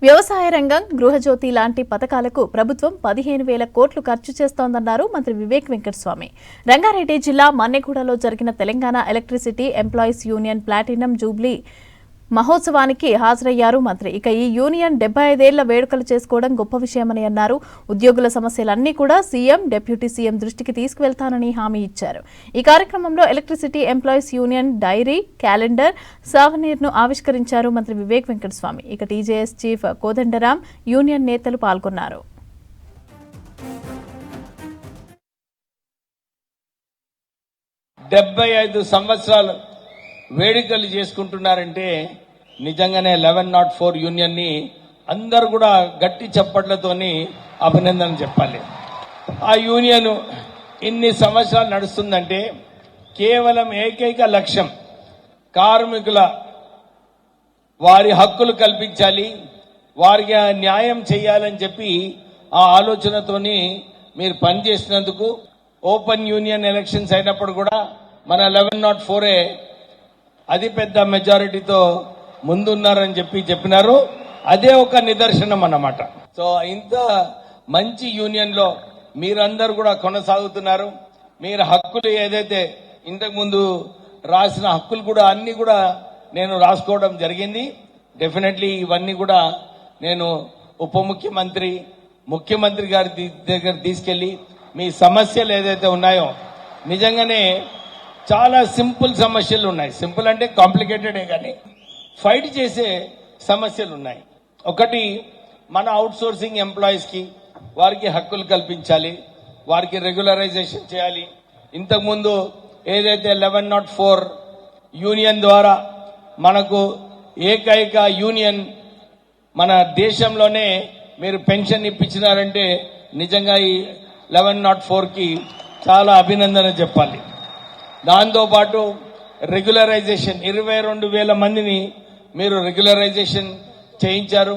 వ్యవసాయ రంగం, గృహజ్యోతి లాంటి పథకాలకు ప్రభుత్వం 15,000 కోట్లు ఖర్చు చేస్తోందన్నారు మంత్రి వివేక్ వెంకటస్వామి. రంగారెడ్డి జిల్లా మన్నెగూడలో జరిగిన Telangana electricity employees union platinum jubilee మహోత్సవానికి హాజరయ్యారు మంత్రి. ఇక ఈ యూనియన్ 75 ఏళ్ల వేడుకలు చేసుకోవడం గొప్ప విషయమని అన్నారు. ఉద్యోగుల సమస్యలన్నీ కూడా సీఎం, డిప్యూటీ సీఎం దృష్టికి తీసుకువెళ్తానని హామీ ఇచ్చారు. ఈ కార్యక్రమంలో electricity employees union diary, calendar, సావనీర్ను ఆవిష్కరించారు మంత్రి వివేక్ వెంకటస్వామి. ఇక టీజేఎస్ చీఫ్ కోదండరాం, యూనియన్ నేతలు పాల్గొన్నారు. 75 సంవత్సరాలు వేడుకలు చేసుకుంటున్నారంటే నిజంగానే 1104 యూనియన్ ని అందరూ కూడా గట్టి చప్పట్లతోని అభినందన చెప్పాలి. ఆ యూనియన్ ఇన్ని సంవత్సరాలు నడుస్తుందంటే కేవలం ఏకైక లక్ష్యం కార్మికుల వారి హక్కులు కల్పించాలి, వారికి న్యాయం చేయాలని చెప్పి ఆ ఆలోచనతోని మీరు పనిచేసినందుకు ఓపెన్ యూనియన్ ఎలక్షన్స్ అయినప్పుడు కూడా మన 1104 అది పెద్ద మెజారిటీతో ముందున్నారని చెప్పినారు. అదే ఒక నిదర్శనం అన్నమాట. సో ఇంత మంచి యూనియన్ లో మీరందరూ కూడా కొనసాగుతున్నారు. మీరు హక్కులు ఏదైతే ఇంతకు ముందు రాసిన హక్కులు కూడా అన్ని కూడా నేను రాసుకోవడం జరిగింది. డెఫినెట్లీ ఇవన్నీ కూడా నేను ఉప ముఖ్యమంత్రి, ముఖ్యమంత్రి గారి దగ్గర తీసుకెళ్లి మీ సమస్యలు ఏదైతే ఉన్నాయో నిజంగానే చాలా సింపుల్ సమస్యలు ఉన్నాయి. సింపుల్ అంటే కాంప్లికేటెడే కానీ ఫైట్ చేసే సమస్యలు ఉన్నాయి. ఒకటి, మన అవుట్ సోర్సింగ్ ఎంప్లాయీస్ కి వారికి హక్కులు కల్పించాలి, వారికి రెగ్యులరైజేషన్ చేయాలి. ఇంతకుముందు ఏదైతే 1104 యూనియన్ ద్వారా మనకు ఏకైక యూనియన్ మన దేశంలోనే మీరు పెన్షన్ ఇప్పించినారంటే నిజంగా ఈ 1104 కి చాలా అభినందన చెప్పాలి. దాంతోపాటు రెగ్యులరైజేషన్ 22,000 మందిని మీరు రెగ్యులరైజేషన్ చేయించారు.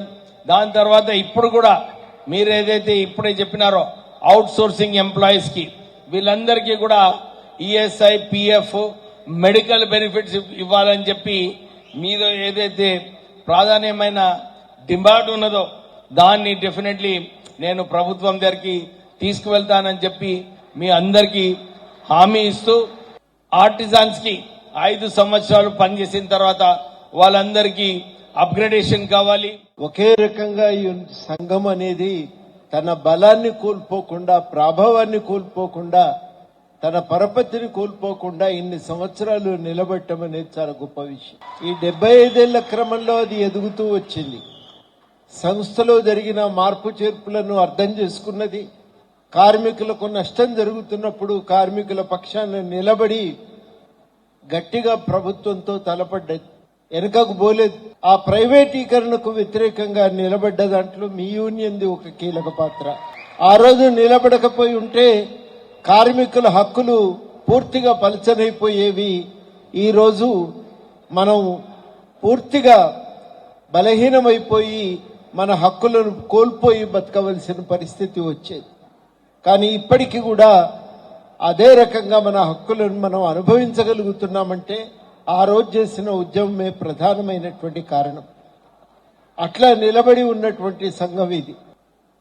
దాని తర్వాత ఇప్పుడు కూడా మీరు ఏదైతే ఇప్పుడే చెప్పినారో అవుట్ సోర్సింగ్ ఎంప్లాయీస్ కి వీళ్ళందరికీ కూడా ఈఎస్ఐ, పిఎఫ్, మెడికల్ బెనిఫిట్స్ ఇవ్వాలని చెప్పి మీరు ఏదైతే ప్రాధాన్యమైన డిమాండ్ ఉన్నదో దాన్ని డెఫినెట్లీ నేను ప్రభుత్వం దగ్గరికి తీసుకువెళ్తానని చెప్పి మీ అందరికీ హామీ ఇస్తూ, ఆర్టిజాన్స్ కి 5 సంవత్సరాలు పనిచేసిన తర్వాత వాళ్ళందరికీ అప్గ్రేడేషన్ కావాలి. ఒకే రకంగా ఈ సంఘం అనేది తన బలాన్ని కోల్పోకుండా, ప్రభావాన్ని కోల్పోకుండా, తన పరపతిని కోల్పోకుండా ఇన్ని సంవత్సరాలు నిలబెట్టడం అనేది చాలా గొప్ప విషయం. ఈ 75 ఏళ్ల క్రమంలో అది ఎదుగుతూ వచ్చింది. సంస్థలో జరిగిన మార్పు చేర్పులను అర్థం చేసుకున్నది. కార్మికులకు నష్టం జరుగుతున్నప్పుడు కార్మికుల పక్షాన నిలబడి గట్టిగా ప్రభుత్వంతో తలపడ్డది, వెనుకకు పోలేదు. ఆ ప్రైవేటీకరణకు వ్యతిరేకంగా నిలబడ్డ దాంట్లో మీ యూనియన్ది ఒక కీలక పాత్ర. ఆ రోజు నిలబడకపోయి ఉంటే కార్మికుల హక్కులు పూర్తిగా పలచనైపోయేవి. ఈరోజు మనం పూర్తిగా బలహీనమైపోయి మన హక్కులను కోల్పోయి బతకవలసిన పరిస్థితి వచ్చేది. కానీ ఇప్పటికీ కూడా అదే రకంగా మన హక్కులను మనం అనుభవించగలుగుతున్నామంటే ఆ రోజు చేసిన ఉద్యమమే ప్రధానమైనటువంటి కారణం. అట్లా నిలబడి ఉన్నటువంటి సంఘం ఇది.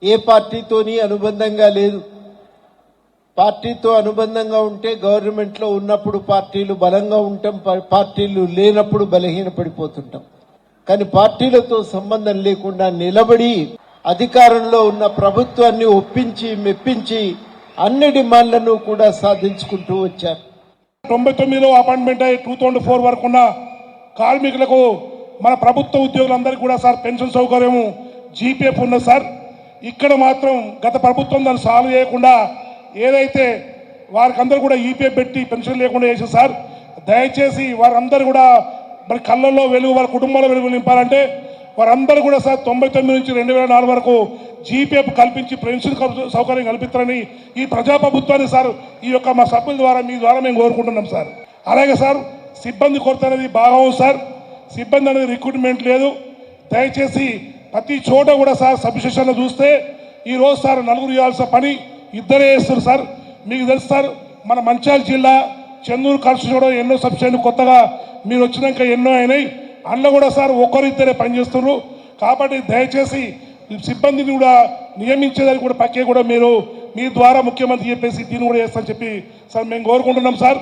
ఏ పార్టీతోని అనుబంధంగా లేదు. పార్టీతో అనుబంధంగా ఉంటే గవర్నమెంట్ లో ఉన్నప్పుడు పార్టీలు బలంగా ఉంటాం, పార్టీలు లేనప్పుడు బలహీనపడిపోతుంటాం. కానీ పార్టీలతో సంబంధం లేకుండా నిలబడి అధికారంలో ఉన్న ప్రభుత్వాన్ని ఒప్పించి మెప్పించి అన్ని డిమాండ్లను కూడా సాధించుకుంటూ వచ్చారు. 99లో అపాయింట్మెంట్ అయ్యి 2004 వరకు ఉన్న కార్మికులకు మన ప్రభుత్వ ఉద్యోగులందరికీ కూడా సార్ పెన్షన్ సౌకర్యము జీపీఎఫ్ ఉన్నది సార్. ఇక్కడ మాత్రం గత ప్రభుత్వం దాన్ని సాల్వ్ చేయకుండా ఏదైతే వారికి అందరూ కూడా ఈపీఎఫ్ పెట్టి పెన్షన్ లేకుండా చేసింది సార్. దయచేసి వారందరూ కూడా మరి కళ్ళల్లో వెలుగు, వారి కుటుంబాల వెలుగు నింపాలంటే వారందరూ కూడా సార్ 99 నుంచి 2004 వరకు జీపీఎఫ్ కల్పించి పెన్షన్ సౌకర్యం కల్పిస్తారని ఈ ప్రజాప్రభుత్వాన్ని సార్ ఈ యొక్క మా సభ్యుల ద్వారా మీ ద్వారా మేము కోరుకుంటున్నాం సార్. అలాగే సార్ సిబ్బంది కొరత అనేది బాగా ఉంది సార్. సిబ్బంది అనేది రిక్రూట్మెంట్ లేదు. దయచేసి ప్రతి చోట కూడా సార్ సబ్స్టేషన్లో చూస్తే ఈ రోజు సార్ 4 చేయాల్సిన పని 2 చేస్తారు సార్. మీకు తెలుసు సార్, మన మంచిర్యాల జిల్లా చెన్నూరు కలిసి కూడా ఎన్నో సబ్స్టేషన్ కొత్తగా మీరు వచ్చినాక ఎన్నో అయినాయి. అందులో కూడా సార్ 1-2 పనిచేస్తున్నారు. కాబట్టి దయచేసి సిబ్బందిని కూడా నియమించేదానికి కూడా పక్కే కూడా మీరు మీ ద్వారా ముఖ్యమంత్రి చెప్పేసి దీన్ని కూడా చేస్తారని చెప్పి సార్ మేము కోరుకుంటున్నాం సార్.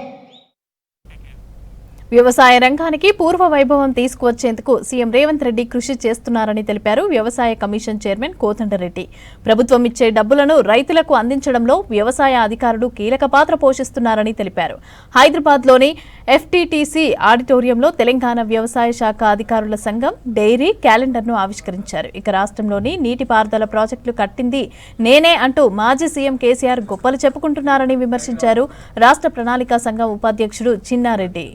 వ్యవసాయ రంగానికి పూర్వ వైభవం తీసుకువచ్చేందుకు సీఎం రేవంత్ రెడ్డి కృషి చేస్తున్నారని తెలిపారు వ్యవసాయ కమిషన్ చైర్మన్ కోదండరెడ్డి. ప్రభుత్వం ఇచ్చే డబ్బులను రైతులకు అందించడంలో వ్యవసాయ అధికారులు కీలక పాత్ర పోషిస్తున్నారని తెలిపారు. హైదరాబాద్లోని ఎఫ్టీటీసీ ఆడిటోరియంలో తెలంగాణ వ్యవసాయ శాఖ అధికారుల సంఘం డైరీ క్యాలెండర్ను ఆవిష్కరించారు. ఇక రాష్ట్రంలోని నీటిపారుదల ప్రాజెక్టులు కట్టింది నేనే అంటూ మాజీ సీఎం కేసీఆర్ గొప్పలు చెప్పుకుంటున్నారని విమర్శించారు రాష్ట్ర ప్రణాళికా సంఘం ఉపాధ్యక్షుడు చిన్నారెడ్డి.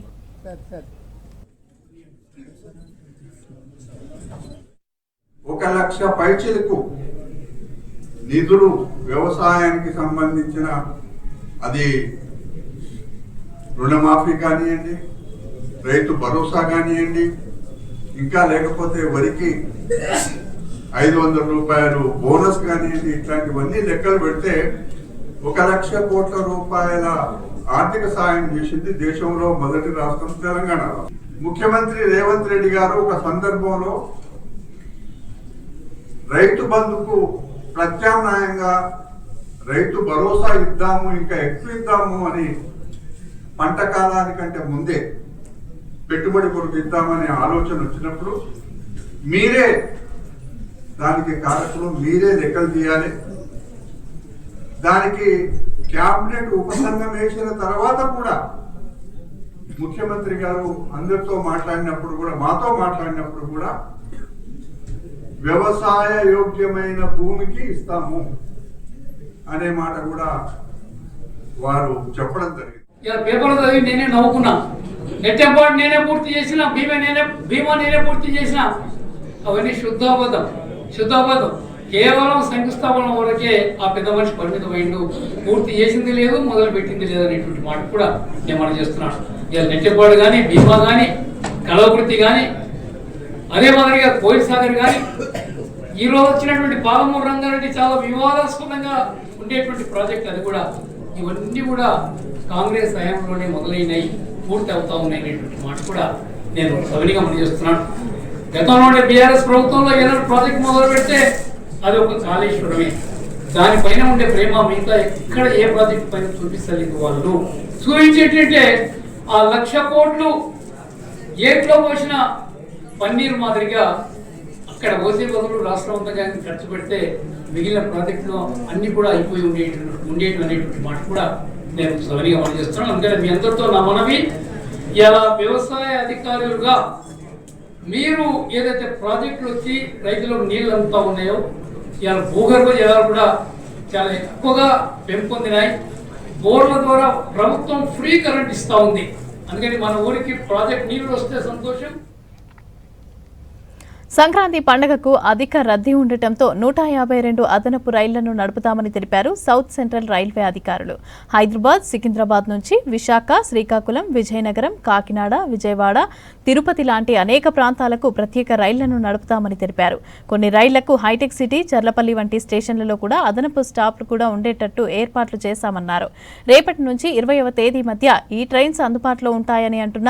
1 లక్ష పైచిలకు నిధులు వ్యవసాయానికి సంబంధించిన అది రుణమాఫీ కానివ్వండి, రైతు భరోసా కానివ్వండి, ఇంకా లేకపోతే వరికి 500 రూపాయలు బోనస్ కానివ్వండి, ఇట్లాంటివన్నీ లెక్కలు పెడితే 1 లక్ష కోట్ల రూపాయల ఆర్థిక సాయం చేసింది దేశంలో మొదటి రాష్ట్రం తెలంగాణ. ముఖ్యమంత్రి రేవంత్ రెడ్డి గారు ఒక సందర్భంలో రైతు బంధుకు ప్రత్యామ్నాయంగా రైతు భరోసా ఇద్దాము, ఇంకా ఎక్కువ ఇద్దాము అని పంట కాలానికంటే ముందే పెట్టుబడి కొరకు ఇద్దామనే ఆలోచన వచ్చినప్పుడు మీరే దానికి కారకులు, మీరే లెక్కలు తీయాలి. దానికి క్యాబినెట్ ఉపసంఘం వేసిన తర్వాత కూడా ముఖ్యమంత్రి గారు అందరితో మాట్లాడినప్పుడు కూడా, మాతో మాట్లాడినప్పుడు కూడా వ్యవసాయ యోగ్యమైన భూమికి ఇస్తాము అనే మాట కూడా వారు చెప్పడం జరిగింది. పేపర్లో చదివి నేనే నవ్వుకున్నా. నెట్టెంపాటు నేనే పూర్తి చేసిన, భీమా నేనే పూర్తి చేసిన, అవన్నీ శుద్ధాబద్ధం. కేవలం శంకుస్థాపన వరకే ఆ పెద్ద మనిషి పరిమితమైండు. పూర్తి చేసింది లేదు, మొదలు పెట్టింది లేదు అనేటువంటి మాట కూడా నేను మనం చేస్తున్నాను. ఇలా నెట్టెపాడు కానీ, భీమా కానీ, కలవకృతి కానీ, అదే మాదిరిగా కోయిల్ సాగర్ కానీ, ఈరోజు వచ్చినటువంటి పాలమూరు రంగారెడ్డి చాలా వివాదాస్పదంగా ఉండేటువంటి ప్రాజెక్ట్. అది కూడా ఇవన్నీ కూడా కాంగ్రెస్ హయాంలోనే మొదలైనవి, పూర్తి అవుతా ఉన్నాయి అనేటువంటి మాట కూడా నేను సవినిగా మనం చేస్తున్నాను. గతంలో బీఆర్ఎస్ ప్రభుత్వంలో ఏదైనా ప్రాజెక్ట్ మొదలు పెడితే అది ఒక కాళేశ్వరమే. దానిపైన ఉండే ప్రేమ మిగతా ఎక్కడ ఏ ప్రాజెక్ట్ పైన చూపిస్తలేదు. వాళ్ళు చూపించేటంటే ఆ 1,00,000 కోట్లు ఏట్లో పోసిన పన్నీరు మాదిరిగా అక్కడ పోసే బదులు రాష్ట్రం అంతా ఖర్చు పెడితే మిగిలిన ప్రాజెక్టులో అన్ని కూడా అయిపోయి ఉండేటి అనేటువంటి మాట కూడా నేను సవరిగా మనం చేస్తున్నాను. అందుకని మీ అందరితో నా మనవి, ఇలా వ్యవసాయ అధికారులుగా మీరు ఏదైతే ప్రాజెక్టులు వచ్చి రైతులకు నీళ్ళు అంతా ఉన్నాయో, ఇలా భూగర్భ జలాలు కూడా చాలా ఎక్కువగా పెంపొందినాయి. బోర్ల ద్వారా ప్రభుత్వం ఫ్రీ కరెంట్ ఇస్తూ ఉంది. అందుకని మన ఊరికి ప్రాజెక్ట్ నీళ్ళు వస్తే సంతోషం. సంక్రాంతి పండుగకు అధిక రద్దీ ఉండటంతో 152 అదనపు రైళ్లను నడుపుతామని తెలిపారు సౌత్ సెంట్రల్ రైల్వే అధికారులు. హైదరాబాద్, సికింద్రాబాద్ నుంచి విశాఖ, శ్రీకాకుళం, విజయనగరం, కాకినాడ, విజయవాడ, తిరుపతి లాంటి అనేక ప్రాంతాలకు ప్రత్యేక రైళ్లను నడుపుతామని తెలిపారు. కొన్ని రైళ్లకు హైటెక్ సిటీ, చర్లపల్లి వంటి స్టేషన్లలో కూడా అదనపు స్టాప్లు కూడా ఉండేటట్టు ఏర్పాట్లు చేశామన్నారు. రేపటి నుంచి 20వ తేదీ మధ్య ఈ ట్రైన్స్ అందుబాటులో ఉంటాయని అంటున్న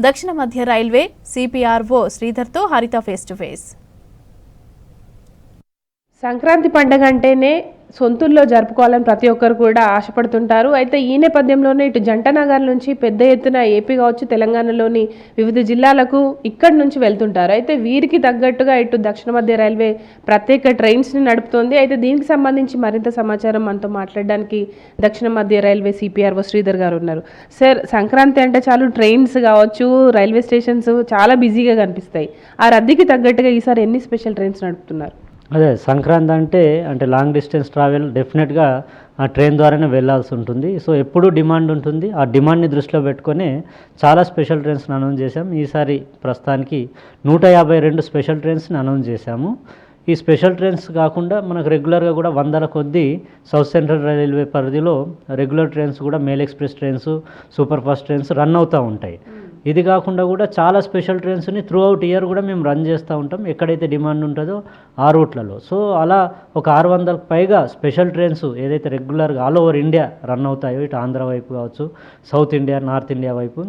దక్షిణ మధ్య రైల్వే సిపిఆర్ఓ శ్రీధర్తో హరిత ఫేస్ టు ఫేస్. సంక్రాంతి పండుగ అంటేనే సొంతూరులో జరుపుకోవాలని ప్రతి ఒక్కరు కూడా ఆశపడుతుంటారు. అయితే ఈ నేపథ్యంలోనే ఇటు జంటనగర్ నుంచి పెద్ద ఎత్తున ఏపీ కావచ్చు, తెలంగాణలోని వివిధ జిల్లాలకు ఇక్కడి నుంచి వెళ్తుంటారు. అయితే వీరికి తగ్గట్టుగా ఇటు దక్షిణ మధ్య రైల్వే ప్రత్యేక ట్రైన్స్ని నడుపుతోంది. అయితే దీనికి సంబంధించి మరింత సమాచారం మనతో మాట్లాడడానికి దక్షిణ మధ్య రైల్వే సిపిఆర్ఓ శ్రీధర్ గారు ఉన్నారు. సార్, సంక్రాంతి అంటే చాలు ట్రైన్స్ కావచ్చు, రైల్వే స్టేషన్స్ చాలా బిజీగా కనిపిస్తాయి. ఆ రద్దీకి తగ్గట్టుగా ఈసారి ఎన్ని స్పెషల్ ట్రైన్స్ నడుపుతున్నారు? అదే సంక్రాంతి అంటే లాంగ్ డిస్టెన్స్ ట్రావెల్ డెఫినెట్గా ఆ ట్రైన్ ద్వారానే వెళ్ళాల్సి ఉంటుంది. సో ఎప్పుడూ డిమాండ్ ఉంటుంది. ఆ డిమాండ్ని దృష్టిలో పెట్టుకొని చాలా స్పెషల్ ట్రైన్స్ని అనౌన్స్ చేశాం. ఈసారి ప్రస్తుతానికి 152 స్పెషల్ ట్రైన్స్ని అనౌన్స్ చేశాము. ఈ స్పెషల్ ట్రైన్స్ కాకుండా మనకు రెగ్యులర్గా కూడా 100ల కొద్దీ సౌత్ సెంట్రల్ రైల్వే పరిధిలో రెగ్యులర్ ట్రైన్స్ కూడా, mail express trains, super fast trains run అవుతూ ఉంటాయి. ఇది కాకుండా కూడా చాలా స్పెషల్ ట్రైన్స్ని త్రూ అవుట్ ఇయర్ కూడా మేము రన్ చేస్తూ ఉంటాం, ఎక్కడైతే డిమాండ్ ఉంటుందో ఆ రూట్లలో. సో అలా ఒక 600కు పైగా స్పెషల్ ట్రైన్స్ ఏదైతే రెగ్యులర్గా ఆల్ ఓవర్ ఇండియా రన్ అవుతాయో, ఇటు ఆంధ్ర వైపు కావచ్చు, సౌత్ ఇండియా, నార్త్ ఇండియా వైపు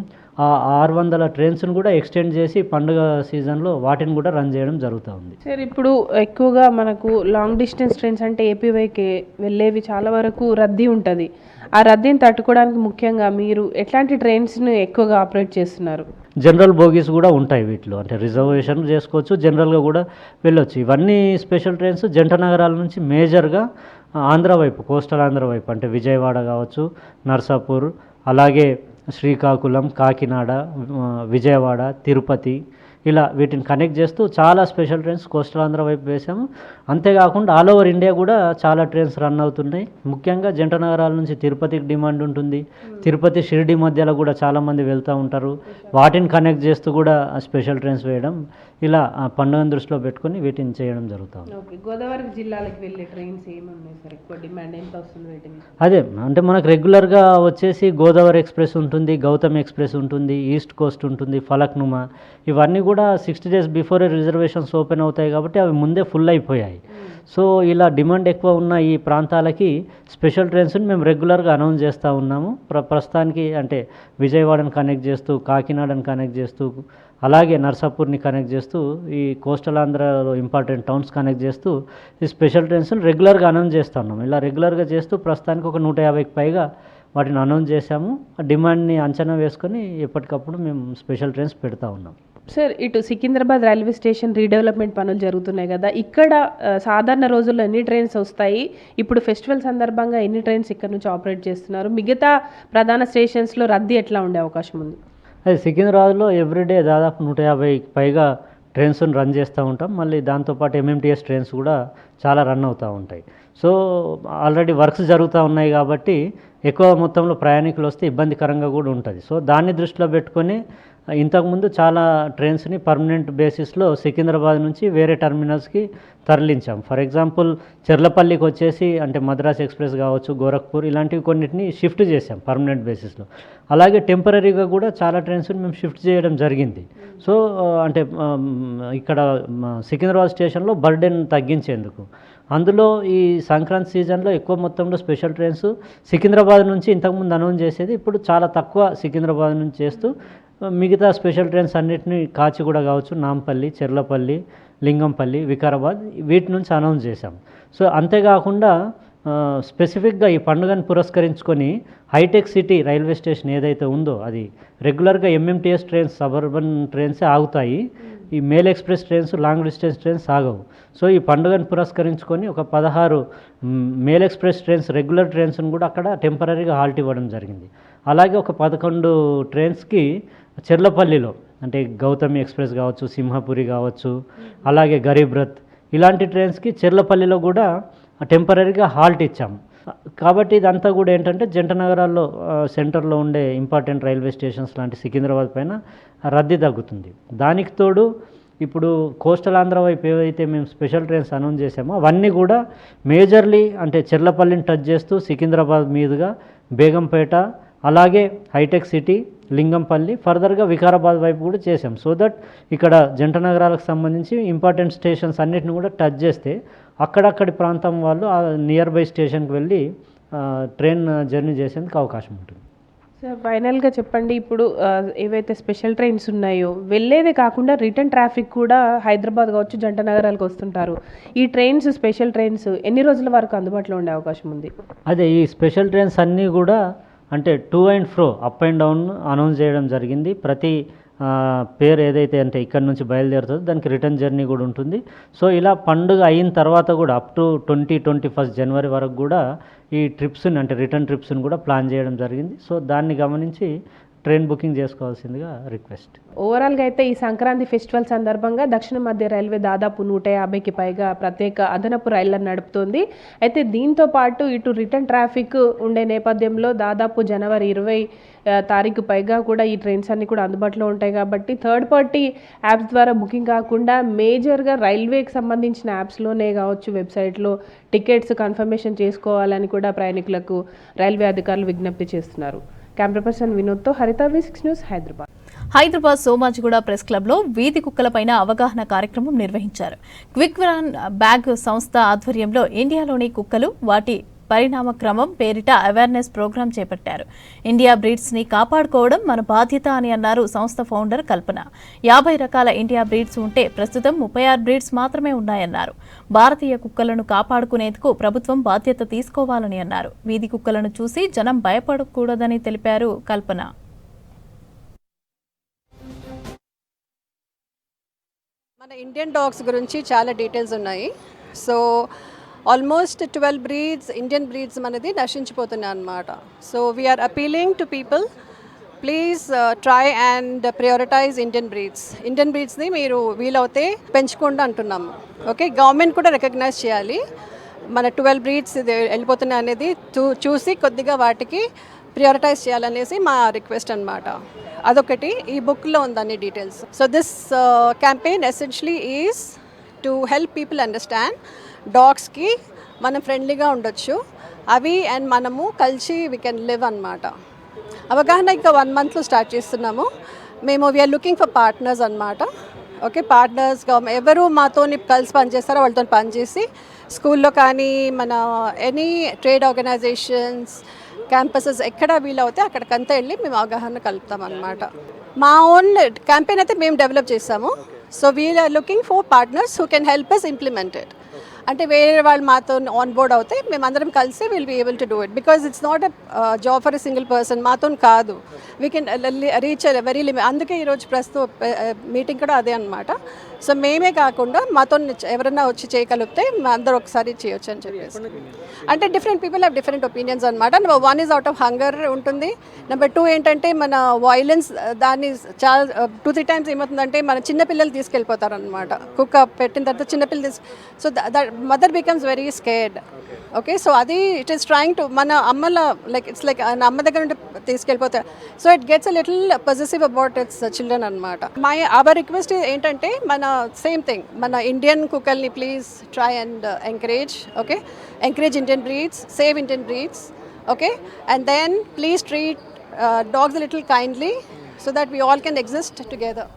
ఆ 600 ట్రైన్స్ను కూడా ఎక్స్టెండ్ చేసి పండుగ సీజన్లో వాటిని కూడా రన్ చేయడం జరుగుతూ ఉంది. సార్ ఇప్పుడు ఎక్కువగా మనకు లాంగ్ డిస్టెన్స్ ట్రైన్స్ అంటే ఏపీ వైకి వెళ్ళేవి చాలా వరకు రద్దీ ఉంటుంది. ఆ రద్దీని తట్టుకోవడానికి ముఖ్యంగా మీరు ఎట్లాంటి ట్రైన్స్ను ఎక్కువగా ఆపరేట్ చేస్తున్నారు? జనరల్ బోగీస్ కూడా ఉంటాయి వీటిలో, అంటే రిజర్వేషన్ చేసుకోవచ్చు, జనరల్గా కూడా వెళ్ళొచ్చు. ఇవన్నీ స్పెషల్ ట్రైన్స్ జంట నగరాల నుంచి మేజర్గా ఆంధ్ర వైపు, కోస్టల్ ఆంధ్ర వైపు, అంటే విజయవాడ కావచ్చు, నర్సాపూర్, అలాగే శ్రీకాకుళం, కాకినాడ, విజయవాడ, తిరుపతి, ఇలా వీటిని కనెక్ట్ చేస్తూ చాలా స్పెషల్ ట్రైన్స్ కోస్టల్ ఆంధ్ర వైపు వేసాము. అంతేకాకుండా ఆల్ ఓవర్ ఇండియా కూడా చాలా ట్రైన్స్ రన్ అవుతున్నాయి. ముఖ్యంగా జంట నగరాల నుంచి తిరుపతికి డిమాండ్ ఉంటుంది. తిరుపతి షిరిడి మధ్యలో కూడా చాలామంది వెళ్తూ ఉంటారు. వాటిని కనెక్ట్ చేస్తూ కూడా స్పెషల్ ట్రైన్స్ వేయడం, ఇలా పండుగను దృష్టిలో పెట్టుకొని వీటిని చేయడం జరుగుతుంది. ఓకే, గోదావరి జిల్లాలకు వెళ్ళే ట్రైన్స్ ఏమున్నాయి సార్? ఎక్కువ డిమాండ్ ఎంత వస్తుంది వీటిని? అదే అంటే మనకు రెగ్యులర్గా వచ్చేసి గోదావరి ఎక్స్ప్రెస్ ఉంటుంది, గౌతమ్ ఎక్స్ప్రెస్ ఉంటుంది, ఈస్ట్ కోస్ట్ ఉంటుంది, ఫలక్నుమా, ఇవన్నీ కూడా 60 days బిఫోరే రిజర్వేషన్స్ ఓపెన్ అవుతాయి కాబట్టి అవి ముందే ఫుల్ అయిపోయాయి. సో ఇలా డిమాండ్ ఎక్కువ ఉన్న ఈ ప్రాంతాలకి స్పెషల్ ట్రైన్స్ని మేము రెగ్యులర్గా అనౌన్స్ చేస్తూ ఉన్నాము. ప్రస్తుతానికి అంటే విజయవాడని కనెక్ట్ చేస్తూ, కాకినాడని కనెక్ట్ చేస్తూ, అలాగే నర్సాపూర్ని కనెక్ట్ చేస్తూ, ఈ కోస్టల్ ఆంధ్రాలో ఇంపార్టెంట్ టౌన్స్ కనెక్ట్ చేస్తూ ఈ స్పెషల్ ట్రైన్స్ని రెగ్యులర్గా అనౌన్స్ చేస్తూ ఉన్నాము. ఇలా రెగ్యులర్గా చేస్తూ ప్రస్తుతానికి ఒక 150కి పైగా వాటిని అనౌన్స్ చేశాము. డిమాండ్ని అంచనా వేసుకొని ఎప్పటికప్పుడు మేము స్పెషల్ ట్రైన్స్ పెడతా ఉన్నాం. సార్, ఇటు సికింద్రాబాద్ రైల్వే స్టేషన్ రీడెవలప్మెంట్ పనులు జరుగుతున్నాయి కదా, ఇక్కడ సాధారణ రోజుల్లో ఎన్ని ట్రైన్స్ వస్తాయి? ఇప్పుడు ఫెస్టివల్ సందర్భంగా ఎన్ని ట్రైన్స్ ఇక్కడ నుంచి ఆపరేట్ చేస్తున్నారు? మిగతా ప్రధాన స్టేషన్స్లో రద్దీ ఎట్లా ఉండే అవకాశం ఉంది? అది సికింద్రాబాద్లో ఎవ్రీడే దాదాపు 150కి పైగా ట్రైన్స్ని రన్ చేస్తూ ఉంటాం. మళ్ళీ దాంతోపాటు ఎంఎంటీఎస్ ట్రైన్స్ కూడా చాలా రన్ అవుతూ ఉంటాయి. సో ఆల్రెడీ వర్క్స్ జరుగుతూ ఉన్నాయి కాబట్టి ఎక్కువ మొత్తంలో ప్రయాణికులు వస్తే ఇబ్బందికరంగా కూడా ఉంటుంది. సో దాన్ని దృష్టిలో పెట్టుకొని ఇంతకుముందు చాలా ట్రైన్స్ని పర్మనెంట్ బేసిస్లో సికింద్రాబాద్ నుంచి వేరే టర్మినల్స్కి తరలించాం. ఫర్ ఎగ్జాంపుల్ చెర్లపల్లికి వచ్చేసి అంటే మద్రాస్ ఎక్స్ప్రెస్ కావచ్చు, గోరఖ్పూర్, ఇలాంటివి కొన్నిటిని షిఫ్ట్ చేసాం పర్మనెంట్ బేసిస్లో. అలాగే టెంపరీగా కూడా చాలా ట్రైన్స్ని మేము షిఫ్ట్ చేయడం జరిగింది. సో అంటే ఇక్కడ సికింద్రాబాద్ స్టేషన్లో బర్డెన్ తగ్గించేందుకు. అందులో ఈ సంక్రాంతి సీజన్లో ఎక్కువ మొత్తంలో స్పెషల్ ట్రైన్స్ సికింద్రాబాద్ నుంచి ఇంతకుముందు అనౌన్స్ చేసేది ఇప్పుడు చాలా తక్కువ సికింద్రాబాద్ నుంచి చేస్తూ మిగతా స్పెషల్ ట్రైన్స్ అన్నిటిని కాచిగూడ కావచ్చు, నాంపల్లి, చెర్లపల్లి, లింగంపల్లి, వికారాబాద్ వీటి నుంచి అనౌన్స్ చేశాం. సో అంతేకాకుండా స్పెసిఫిక్గా ఈ పండుగను పురస్కరించుకొని హైటెక్ సిటీ రైల్వే స్టేషన్ ఏదైతే ఉందో అది రెగ్యులర్గా ఎంఎంటీఎస్ ట్రైన్స్, సబర్బన్ ట్రైన్సే ఆగుతాయి. ఈ mail express trains, long distance trains ఆగవు. సో ఈ పండుగను పురస్కరించుకొని ఒక 16 మెయిల్ ఎక్స్ప్రెస్ ట్రైన్స్, రెగ్యులర్ ట్రైన్స్ని కూడా అక్కడ టెంపరీగా హాల్ట్ ఇవ్వడం జరిగింది. అలాగే ఒక 11 ట్రైన్స్కి చెర్లపల్లిలో అంటే గౌతమి ఎక్స్ప్రెస్ కావచ్చు, సింహపురి కావచ్చు, అలాగే గరీబ్ రథ్, ఇలాంటి ట్రైన్స్కి చెర్లపల్లిలో కూడా టెంపరీగా హాల్ట్ ఇచ్చాము. కాబట్టి ఇదంతా కూడా ఏంటంటే జంట నగరాల్లో సెంటర్లో ఉండే ఇంపార్టెంట్ రైల్వే స్టేషన్స్ లాంటి సికింద్రాబాద్ పైన రద్దీ తగ్గుతుంది. దానికి తోడు ఇప్పుడు కోస్టల్ ఆంధ్ర వైపు ఏవైతే మేము స్పెషల్ ట్రైన్స్ అనౌన్స్ చేసామో అవన్నీ కూడా మేజర్లీ అంటే చెర్లపల్లిని టచ్ చేస్తూ సికింద్రాబాద్ మీదుగా బేగంపేట, అలాగే హైటెక్ సిటీ, లింగంపల్లి, ఫర్దర్గా వికారాబాద్ వైపు కూడా చేసాం. సో దట్ ఇక్కడ జంట నగరాలకు సంబంధించి ఇంపార్టెంట్ స్టేషన్స్ అన్నిటిని కూడా టచ్ చేస్తే అక్కడక్కడి ప్రాంతం వాళ్ళు ఆ నియర్ బై స్టేషన్కి వెళ్ళి ట్రైన్ జర్నీ చేసేందుకు అవకాశం ఉంటుంది. సార్, ఫైనల్గా చెప్పండి, ఇప్పుడు ఏవైతే స్పెషల్ ట్రైన్స్ ఉన్నాయో వెళ్ళేదే కాకుండా రిటర్న్ ట్రాఫిక్ కూడా హైదరాబాద్ కావచ్చు, జంట నగరాలకు వస్తుంటారు. ఈ ట్రైన్స్, స్పెషల్ ట్రైన్స్ ఎన్ని రోజుల వరకు అందుబాటులో ఉండే అవకాశం ఉంది? అదే ఈ స్పెషల్ ట్రైన్స్ అన్నీ కూడా అంటే to and fro, up and down announce చేయడం జరిగింది. ప్రతి పేరు ఏదైతే అంటే ఇక్కడ నుంచి బయలుదేరుతుందో దానికి రిటర్న్ జర్నీ కూడా ఉంటుంది. సో ఇలా పండుగ అయిన తర్వాత కూడా అప్ టు 21 జనవరి వరకు కూడా ఈ ట్రిప్స్ని అంటే రిటర్న్ ట్రిప్స్ని కూడా ప్లాన్ చేయడం జరిగింది. సో దాన్ని గమనించి ట్రైన్ బుకింగ్ చేసుకోవాల్సిందిగా రిక్వెస్ట్. ఓవరాల్గా అయితే ఈ సంక్రాంతి ఫెస్టివల్ సందర్భంగా దక్షిణ మధ్య రైల్వే దాదాపు 150కి పైగా ప్రత్యేక అదనపు రైళ్లను నడుపుతోంది. అయితే దీంతో పాటు ఇటు రిటర్న్ ట్రాఫిక్ ఉండే నేపథ్యంలో దాదాపు జనవరి 20 తారీఖు పైగా కూడా ఈ ట్రైన్స్ అన్ని కూడా అందుబాటులో ఉంటాయి. కాబట్టి థర్డ్ పార్టీ యాప్స్ ద్వారా బుకింగ్ కాకుండా మేజర్గా రైల్వేకి సంబంధించిన యాప్స్లోనే కావచ్చు, వెబ్సైట్లో టికెట్స్ కన్ఫర్మేషన్ చేసుకోవాలని కూడా ప్రయాణికులకు రైల్వే అధికారులు విజ్ఞప్తి చేస్తున్నారు. కెమెరా పర్సన్ వినోద్తో హరిత, V6 news, Hyderabad. Hyderabad Somajiguda press క్లబ్లో వీధి కుక్కలపైన అవగాహన కార్యక్రమం నిర్వహించారు. క్విక్ రన్ బ్యాగ్ సంస్థ ఆధ్వర్యంలో ఇండియాలోని కుక్కలు, వాటి పరిణామ క్రమం పేరిట అవేర్నెస్ ప్రోగ్రాం చేపట్టారు. ఇండియా బ్రీడ్స్ ని కాపాడుకోవడం మన బాధ్యత అని అన్నారు సంస్థ ఫౌండర్ కల్పన. 50 రకాల ఇండియా బ్రీడ్స్ ఉంటే ప్రస్తుతం 36 బ్రీడ్స్ మాత్రమే ఉన్నాయన్నారు. భారతీయ కుక్కలను కాపాడుకునేందుకు ప్రభుత్వం బాధ్యత తీసుకోవాలని అన్నారు. వీధి కుక్కలను చూసి జనం భయపడకూడదని తెలిపారు కల్పన. మన ఇండియన్ డాగ్స్ గురించి చాలా డీటెయిల్స్ ఉన్నాయి. So almost 12 breeds Indian breeds అనేది నశించిపోతున్నాయి అన్నమాట. So we are appealing to people, please try and prioritize Indian బ్రీడ్స్ని మీరు వీలవుతే పెంచుకోండి అంటున్నాము. ఓకే, గవర్నమెంట్ కూడా రికగ్నైజ్ చేయాలి. మన 12 బ్రీడ్స్ ఇది వెళ్ళిపోతున్నాయి అనేది చూసి కొద్దిగా వాటికి ప్రియారిటైజ్ చేయాలనేసి మా రిక్వెస్ట్ అన్నమాట. అదొకటి ఈ బుక్లో ఉంది అన్ని details. So this campaign essentially is to help people understand డాగ్స్కి మనం ఫ్రెండ్లీగా ఉండొచ్చు, అవి అండ్ మనము కలిసి వీ కెన్ లివ్ అన్నమాట. అవగాహన ఇంకా 1 మంత్లో స్టార్ట్ చేస్తున్నాము మేము. వీఆర్ లుకింగ్ ఫర్ పార్ట్నర్స్ అన్నమాట. ఓకే, పార్ట్నర్స్గా ఎవరు మాతో కలిసి పనిచేస్తారో వాళ్ళతో పనిచేసి స్కూల్లో కానీ మన ఎనీ ట్రేడ్ ఆర్గనైజేషన్స్ క్యాంపసెస్ ఎక్కడ వీలవుతే అక్కడికంతా వెళ్ళి మేము అవగాహన కలుపుతాం అన్నమాట. మా ఓన్ క్యాంపెయిన్ అయితే మేము డెవలప్ చేసాము. So we are looking for partners who can help us implement it. అంటే వేరే వాళ్ళు మాతో ఆన్ బోర్డ్ అవుతే మేమందరం కలిసి will be able to do it. Because it's not a job for a single person, మాతో కాదు. We can reach very limit. అందుకే ఈరోజు ప్రస్తుతం మీటింగ్ కూడా అదే అనమాట. సో మేమే కాకుండా మాతో ఎవరన్నా వచ్చి చేయగలిగితే అందరూ ఒకసారి చేయొచ్చు అని చెప్పేసి. అంటే different people have different opinions అనమాట. Number 1 is out of hunger ఉంటుంది. నెంబర్ 2 ఏంటంటే మన వైలెన్స్, దాన్ని చాలా 2-3 టైమ్స్ ఏమవుతుందంటే మన చిన్నపిల్లలు తీసుకెళ్ళిపోతారు అనమాట. కుక్క పెట్టిన తర్వాత చిన్నపిల్లలు so that mother becomes very scared. Okay, so అది ఇట్ ఈస్ ట్రయింగ్ టు మన అమ్మల లైక్ ఇట్స్ లైక్ అమ్మ దగ్గర నుండి తీసుకెళ్ళిపోతారు. So it gets a little possessive about it's children అనమాట. అవర్ రిక్వెస్ట్ ఏంటంటే మన సేమ్ థింగ్, మన ఇండియన్ కుక్కల్ని please try and encourage. Okay, encourage Indian breeds, save Indian breeds, okay, and then please treat dogs a little kindly so that we all can exist together.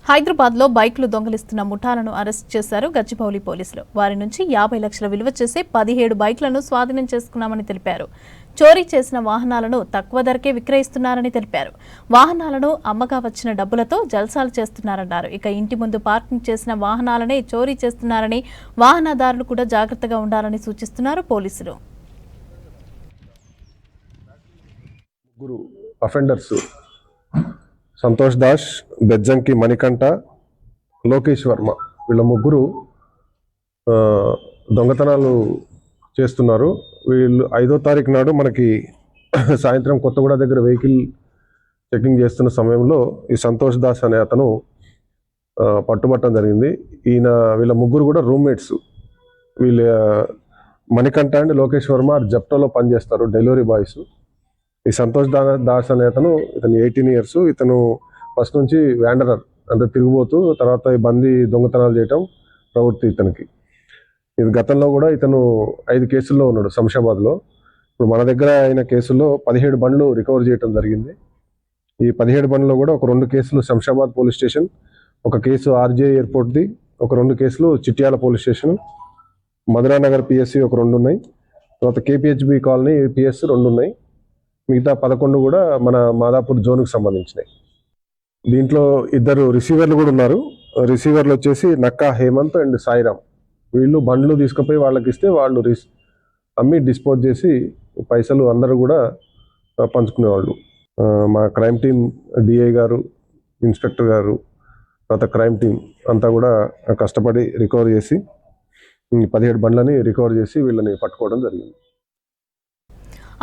హైదరాబాద్లో బైక్లు దొంగలిస్తున్న ముఠాలను arrest చేశారు గచ్చిబౌలి పోలీసులు. వారి నుంచి 50 లక్షల విలువ చేసే 17 బైక్లను స్వాధీనం చేసుకున్నామని తెలిపారు. చోరీ చేసిన వాహనాలను తక్కువ ధరకే విక్రయిస్తున్నారని తెలిపారు. వాహనాలను అమ్మగా వచ్చిన డబ్బులతో జల్సాలు చేస్తున్నారన్నారు. ఇక ఇంటి ముందు పార్కింగ్ చేసిన వాహనాలనే చోరీ చేస్తున్నారని, వాహనదారులు కూడా జాగ్రత్తగా ఉండాలని సూచిస్తున్నారు పోలీసులు. ముగ్గురు అఫెండర్స్ సంతోష్ దాస్, బెజ్జంకి మణికంఠ, లోకేష్ వర్మ, వీళ్ళ ముగ్గురు దొంగతనాలు చేస్తున్నారు. వీళ్ళు 5వ తారీఖు నాడు మనకి సాయంత్రం కొత్తగూడ దగ్గర వెహికల్ చెకింగ్ చేస్తున్న సమయంలో ఈ సంతోష్ దాస్ అనే అతను పట్టుబట్టడం జరిగింది. వీళ్ళ ముగ్గురు కూడా రూమ్మేట్స్. వీళ్ళ మణికంఠ అండ్ లోకేష్ వర్మ జప్టోలో పనిచేస్తారు, డెలివరీ బాయ్స్. ఈ సంతోష్ దాస్ అనే అతను, ఇతను 18 years. ఇతను ఫస్ట్ నుంచి వ్యాండరర్ అంటే తిరిగిపోతూ, తర్వాత ఈ బందీ దొంగతనాలు చేయటం ప్రవృత్తి ఇతనికి. ఇది గతంలో కూడా ఇతను 5 కేసుల్లో ఉన్నాడు శంషాబాద్లో. ఇప్పుడు మన దగ్గర అయిన కేసుల్లో 17 బండ్లు రికవర్ చేయడం జరిగింది. ఈ 17 బండ్లో కూడా ఒక 2 కేసులు శంషాబాద్ పోలీస్ స్టేషన్, ఒక కేసు ఆర్జే ఎయిర్పోర్ట్ది, ఒక 2 కేసులు చిట్యాల పోలీస్ స్టేషన్, మధురానగర్ పిఎస్సి ఒక 2 ఉన్నాయి, తర్వాత కేపీహెచ్బి కాలనీ పిఎస్ 2 ఉన్నాయి. మిగతా 11 కూడా మన మాదాపూర్ జోన్కి సంబంధించినాయి. దీంట్లో 2 రిసీవర్లు కూడా ఉన్నారు. రిసీవర్లు వచ్చేసి నక్కా హేమంత్ అండ్ సాయిరామ్. వీళ్ళు బండ్లు తీసుకుపోయి వాళ్ళకి ఇస్తే వాళ్ళు అమ్మి డిస్పోజ్ చేసి పైసలు అందరూ కూడా పంచుకునేవాళ్ళు. మా క్రైమ్ టీం, డిఐ గారు, ఇన్స్పెక్టర్ గారు, తర్వాత క్రైమ్ టీం అంతా కూడా కష్టపడి రికవర్ చేసి 17 బండ్లని రికవర్ చేసి వీళ్ళని పట్టుకోవడం జరిగింది.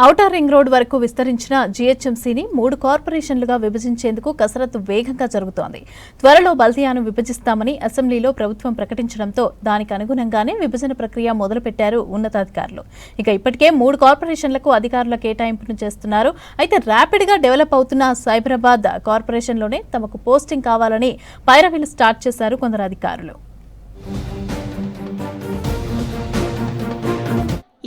ఔటర్ రింగ్ రోడ్ వరకు విస్తరించిన జీహెచ్ఎంసీని 3 కార్పొరేషన్లుగా విభజించేందుకు కసరత్తు వేగంగా జరుగుతోంది. త్వరలో బల్దియాను విభజిస్తామని అసెంబ్లీలో ప్రభుత్వం ప్రకటించడంతో దానికి అనుగుణంగానే విభజన ప్రక్రియ మొదలుపెట్టారు ఉన్నతాధికారులు. ఇక ఇప్పటికే 3 కార్పొరేషన్లకు అధికారుల కేటాయింపును చేస్తున్నారు. అయితే ర్యాపిడ్గా డెవలప్ అవుతున్న సైబరాబాద్ కార్పొరేషన్లోనే తమకు పోస్టింగ్ కావాలని పైరవీలు స్టార్ట్ చేశారు కొందరు అధికారులు.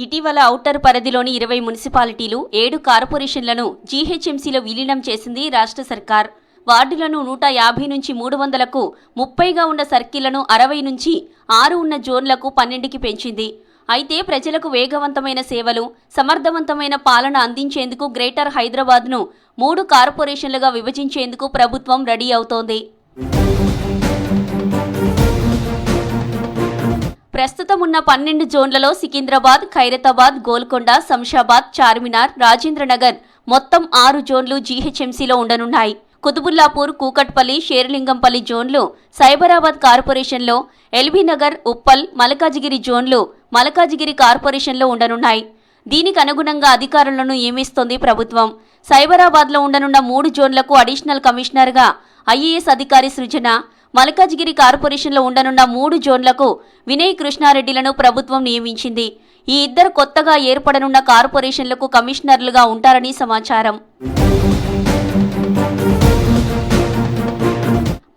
ఇటీవల ఔటర్ పరిధిలోని 20 మున్సిపాలిటీలు, 7 కార్పొరేషన్లను జీహెచ్ఎంసీలో విలీనం చేసింది రాష్ట్ర సర్కార్. వార్డులను 150 నుంచి 300కు, 30గా ఉన్న సర్కిళ్లను 60 నుంచి 6 ఉన్న జోన్లకు 12కి పెంచింది. అయితే ప్రజలకు వేగవంతమైన సేవలు, సమర్థవంతమైన పాలన అందించేందుకు గ్రేటర్ హైదరాబాద్ను 3 కార్పొరేషన్లుగా విభజించేందుకు ప్రభుత్వం రెడీ అవుతోంది. ప్రస్తుతం ఉన్న 12 జోన్లలో సికింద్రాబాద్, ఖైరతాబాద్, గోల్కొండ, శంషాబాద్, చార్మినార్, రాజేంద్రనగర్ మొత్తం 6 జోన్లు జీహెచ్ఎంసీలో ఉండనున్నాయి. కుతుబుల్లాపూర్, కూకట్పల్లి, షేర్లింగంపల్లి జోన్లు సైబరాబాద్ కార్పొరేషన్లో, ఎల్బీనగర్, ఉప్పల్, మల్కాజిగిరి జోన్లు మల్కాజిగిరి కార్పొరేషన్లో ఉండనున్నాయి. దీనికి అనుగుణంగా అధికారులను నియమిస్తోంది ప్రభుత్వం. సైబరాబాద్లో ఉండనున్న 3 జోన్లకు అడిషనల్ కమిషనర్గా ఐఏఎస్ అధికారి సృజన, మల్కాజిగిరి కార్పొరేషన్లో ఉండనున్న 3 జోన్లకు వినయ్ కృష్ణారెడ్డిలను ప్రభుత్వం నియమించింది. ఈ ఇద్దరు కొత్తగా ఏర్పడనున్న కార్పొరేషన్లకు కమిషనర్లుగా ఉంటారని సమాచారం.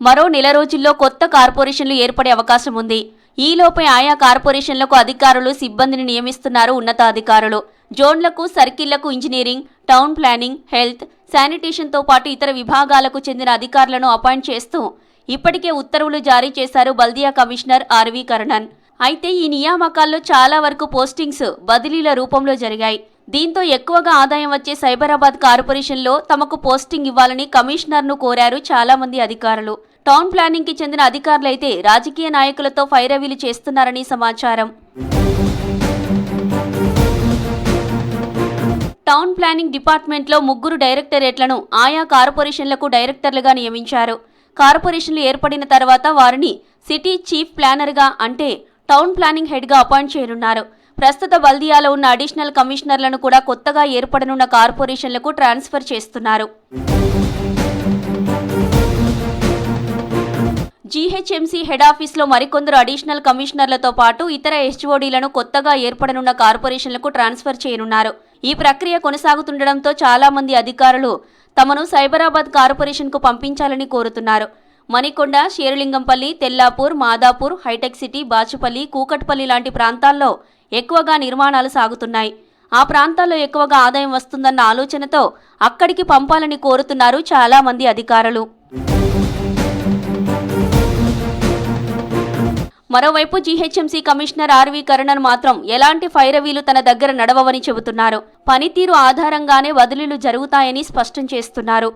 మరో నెల రోజుల్లో కొత్త కార్పొరేషన్లు ఏర్పడే అవకాశం ఉంది. ఈలోపే ఆయా కార్పొరేషన్లకు అధికారులు, సిబ్బందిని నియమిస్తున్నారు ఉన్నతాధికారులు. జోన్లకు, సర్కిళ్లకు ఇంజనీరింగ్, టౌన్ ప్లానింగ్, హెల్త్, శానిటేషన్తో పాటు ఇతర విభాగాలకు చెందిన అధికారులను అపాయింట్ చేస్తూ ఇప్పటికే ఉత్తర్వులు జారీ చేశారు బల్దియా కమిషనర్ ఆర్వి కర్ణన్. అయితే ఈ నియామకాల్లో చాలా వరకు పోస్టింగ్స్ బదిలీల రూపంలో జరిగాయి. దీంతో ఎక్కువగా ఆదాయం వచ్చే సైబరాబాద్ కార్పొరేషన్లో తమకు పోస్టింగ్ ఇవ్వాలని కమిషనర్ను కోరారు చాలా మంది అధికారులు. టౌన్ ప్లానింగ్కి చెందిన అధికారులైతే రాజకీయ నాయకులతో ఫైరవీలు చేస్తున్నారని సమాచారం. టౌన్ ప్లానింగ్ డిపార్ట్మెంట్లో 3 డైరెక్టరేట్లను ఆయా కార్పొరేషన్లకు డైరెక్టర్లుగా నియమించారు. కార్పొరేషన్లు ఏర్పడిన తర్వాత వారిని సిటీ చీఫ్ ప్లానర్గా అంటే టౌన్ ప్లానింగ్ హెడ్గా అపాయింట్ చేయనున్నారు. ప్రస్తుత బల్దియాలో ఉన్న అడిషనల్ కమిషనర్లను కూడా కొత్తగా ఏర్పడనున్న కార్పొరేషన్లకు ట్రాన్స్ఫర్ చేస్తున్నారు. జీహెచ్ఎంసీ హెడ్ ఆఫీస్లో మరికొందరు అడిషనల్ కమిషనర్లతో పాటు ఇతర హెచ్ఓడీలను కొత్తగా ఏర్పడనున్న కార్పొరేషన్లకు ట్రాన్స్ఫర్ చేయనున్నారు. ఈ ప్రక్రియ కొనసాగుతుండటంతో చాలా మంది అధికారులు తమను సైబరాబాద్ కార్పొరేషన్కు పంపించాలని కోరుతున్నారు. మణికొండ, షేర్లింగంపల్లి, తెల్లాపూర్, మాదాపూర్, హైటెక్ సిటీ, బాచుపల్లి, కూకట్పల్లి లాంటి ప్రాంతాల్లో ఎక్కువగా నిర్మాణాలు సాగుతున్నాయి. ఆ ప్రాంతాల్లో ఎక్కువగా ఆదాయం వస్తుందన్న ఆలోచనతో అక్కడికి పంపాలని కోరుతున్నారు చాలా మంది అధికారులు. మరోవైపు జీహెచ్ఎంసీ కమిషనర్ ఆర్వి కర్ణన్ మాత్రం ఎలాంటి ఫైరవీలు తన దగ్గర నడవవని చెబుతున్నారు. పనితీరు ఆధారంగానే బదిలీలు జరుగుతాయని స్పష్టం చేస్తున్నారు.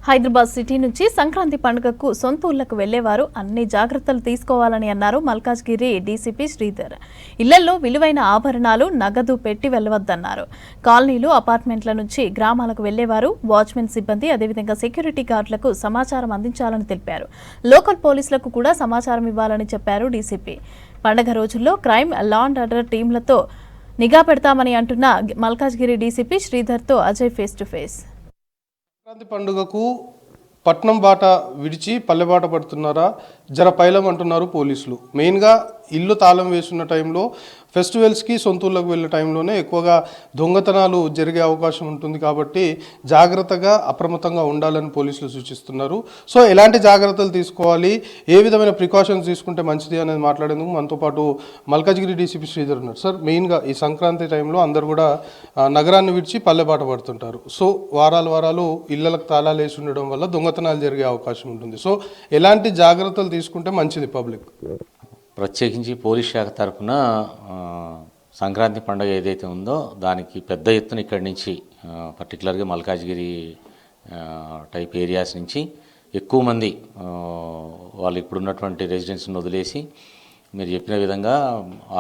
హైదరాబాద్ సిటీ నుంచి సంక్రాంతి పండుగకు సొంత ఊళ్లకు వెళ్లేవారు అన్ని జాగ్రత్తలు తీసుకోవాలని అన్నారు మల్కాజ్గిరి డీసీపీ శ్రీధర్. ఇళ్లలో విలువైన ఆభరణాలు, నగదు పెట్టి వెళ్లవద్దన్నారు. కాలనీలు, అపార్ట్మెంట్ల నుంచి గ్రామాలకు వెళ్లేవారు వాచ్మెన్ సిబ్బంది, అదేవిధంగా సెక్యూరిటీ గార్డులకు సమాచారం అందించాలని తెలిపారు. లోకల్ పోలీసులకు కూడా సమాచారం ఇవ్వాలని చెప్పారు డీసీపీ. పండుగ రోజుల్లో క్రైమ్, లా అండ్ ఆర్డర్ టీంలతో నిఘా పెడతామని అంటున్న మల్కాజ్గిరి డీసీపీ శ్రీధర్తో Ajay face to face. Sankranti పండుగకు పట్నం బాట విడిచి పల్లె బాట పడుతున్నారా, జర పైలం అంటున్నారు పోలీసులు. మెయిన్గా ఇల్లు తాళం వేసున్న టైంలో, ఫెస్టివల్స్కి సొంతూళ్ళకు వెళ్ళే టైంలోనే ఎక్కువగా దొంగతనాలు జరిగే అవకాశం ఉంటుంది. కాబట్టి జాగ్రత్తగా, అప్రమత్తంగా ఉండాలని పోలీసులు సూచిస్తున్నారు. సో ఎలాంటి జాగ్రత్తలు తీసుకోవాలి, ఏ విధమైన ప్రికాషన్స్ తీసుకుంటే మంచిది అనేది మాట్లాడేందుకు మనతో పాటు మల్కాజ్గిరి డీసీపీ శ్రీధర్ ఉన్నారు. సార్, మెయిన్గా ఈ సంక్రాంతి టైంలో అందరు కూడా నగరాన్ని విడిచి పల్లె బాట పడుతుంటారు. సో వారాలు ఇళ్లకు తాళాలు వేసి ఉండడం వల్ల దొంగతనాలు జరిగే అవకాశం ఉంటుంది. సో ఎలాంటి జాగ్రత్తలు తీసుకుంటే మంచిది పబ్లిక్? ప్రత్యేకించి పోలీస్ శాఖ తరఫున సంక్రాంతి పండుగ ఏదైతే ఉందో దానికి పెద్ద ఎత్తున ఇక్కడి నుంచి పర్టికులర్గా మల్కాజ్గిరి టైప్ ఏరియాస్ నుంచి ఎక్కువ మంది వాళ్ళు ఇప్పుడు ఉన్నటువంటి రెసిడెన్స్ని వదిలేసి మీరు చెప్పిన విధంగా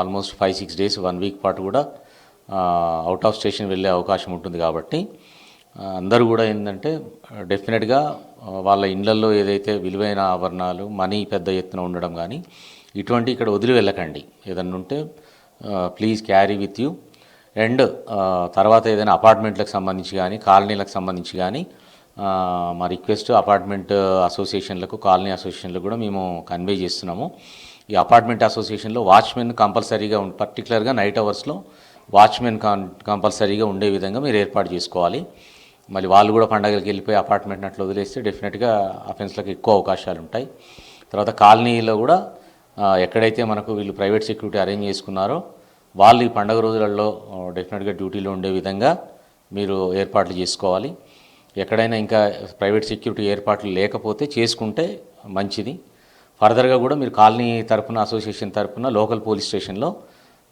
ఆల్మోస్ట్ 5-6 డేస్ 1 వీక్ పాటు కూడా అవుట్ ఆఫ్ స్టేషన్ వెళ్ళే అవకాశం ఉంటుంది. కాబట్టి అందరూ కూడా ఏంటంటే డెఫినెట్గా వాళ్ళ ఇళ్లల్లో ఏదైతే విలువైన ఆభరణాలు, మనీ పెద్ద ఎత్తున ఉండడం కానీ ఇటువంటి ఇక్కడ వదిలి వెళ్ళకండి. ఏదన్నా ఉంటే please carry with you. And తర్వాత ఏదైనా అపార్ట్మెంట్లకు సంబంధించి కానీ, కాలనీలకు సంబంధించి కానీ మా రిక్వెస్ట్ అపార్ట్మెంట్ అసోసియేషన్లకు, కాలనీ అసోసియేషన్లకు కూడా మేము కన్వే చేస్తున్నాము. ఈ అపార్ట్మెంట్ అసోసియేషన్లో వాచ్మెన్ కంపల్సరీగా పర్టికులర్గా నైట్ అవర్స్లో వాచ్మెన్ కంపల్సరీగా ఉండే విధంగా మీరు ఏర్పాటు చేసుకోవాలి. మళ్ళీ వాళ్ళు కూడా పండగలకి వెళ్ళిపోయి అపార్ట్మెంట్ అట్లా వదిలేస్తే డెఫినెట్గా అఫెన్స్లకు ఎక్కువ అవకాశాలు ఉంటాయి. తర్వాత కాలనీలో కూడా ఎక్కడైతే మనకు వీళ్ళు ప్రైవేట్ సెక్యూరిటీ అరేంజ్ చేసుకున్నారో వాళ్ళు ఈ పండుగ రోజులలో డెఫినెట్గా డ్యూటీలో ఉండే విధంగా మీరు ఏర్పాట్లు చేసుకోవాలి. ఎక్కడైనా ఇంకా ప్రైవేట్ సెక్యూరిటీ ఏర్పాట్లు లేకపోతే చేసుకుంటే మంచిది. ఫర్దర్గా కూడా మీరు కాలనీ తరపున, అసోసియేషన్ తరపున లోకల్ పోలీస్ స్టేషన్లో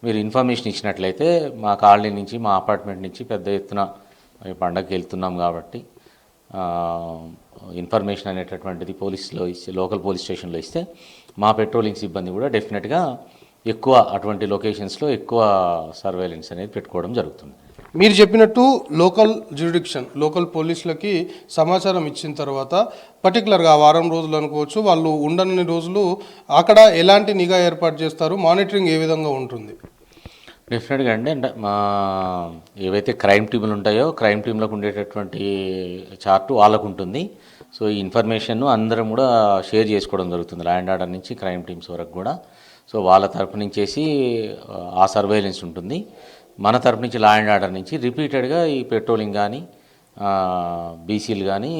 మీరు ఇన్ఫర్మేషన్ ఇచ్చినట్లయితే మా కాలనీ నుంచి, మా అపార్ట్మెంట్ నుంచి పెద్ద ఎత్తున పండగకి వెళ్తున్నాం కాబట్టి ఇన్ఫర్మేషన్ అనేటటువంటిది పోలీసులో ఇస్తే, లోకల్ పోలీస్ స్టేషన్లో ఇస్తే మా పెట్రోలింగ్ సిబ్బంది కూడా డెఫినెట్గా ఎక్కువ అటువంటి లొకేషన్స్లో ఎక్కువ సర్వేలెన్స్ అనేది పెట్టుకోవడం జరుగుతుంది. మీరు చెప్పినట్టు లోకల్ జ్యూరిడిక్షన్, లోకల్ పోలీసులకి సమాచారం ఇచ్చిన తర్వాత పర్టికులర్గా వారం రోజులు అనుకోవచ్చు, వాళ్ళు ఉండని రోజులు అక్కడ ఎలాంటి నిఘా ఏర్పాటు చేస్తారు, మానిటరింగ్ ఏ విధంగా ఉంటుంది? డెఫినెట్గా అండి, అంటే మా ఏవైతే క్రైమ్ టీములు ఉంటాయో క్రైమ్ టీంలకు ఉండేటటువంటి చార్టు వాళ్ళకు ఉంటుంది. సో ఈ ఇన్ఫర్మేషన్ అందరం కూడా షేర్ చేసుకోవడం జరుగుతుంది, లా అండ్ ఆర్డర్ నుంచి క్రైమ్ టీమ్స్ వరకు కూడా. సో వాళ్ళ తరపు నుంచేసి ఆ సర్వేలెన్స్ ఉంటుంది. మన తరపు నుంచి లా అండ్ ఆర్డర్ నుంచి రిపీటెడ్గా ఈ పెట్రోలింగ్ కానీ బీసీలు కానీ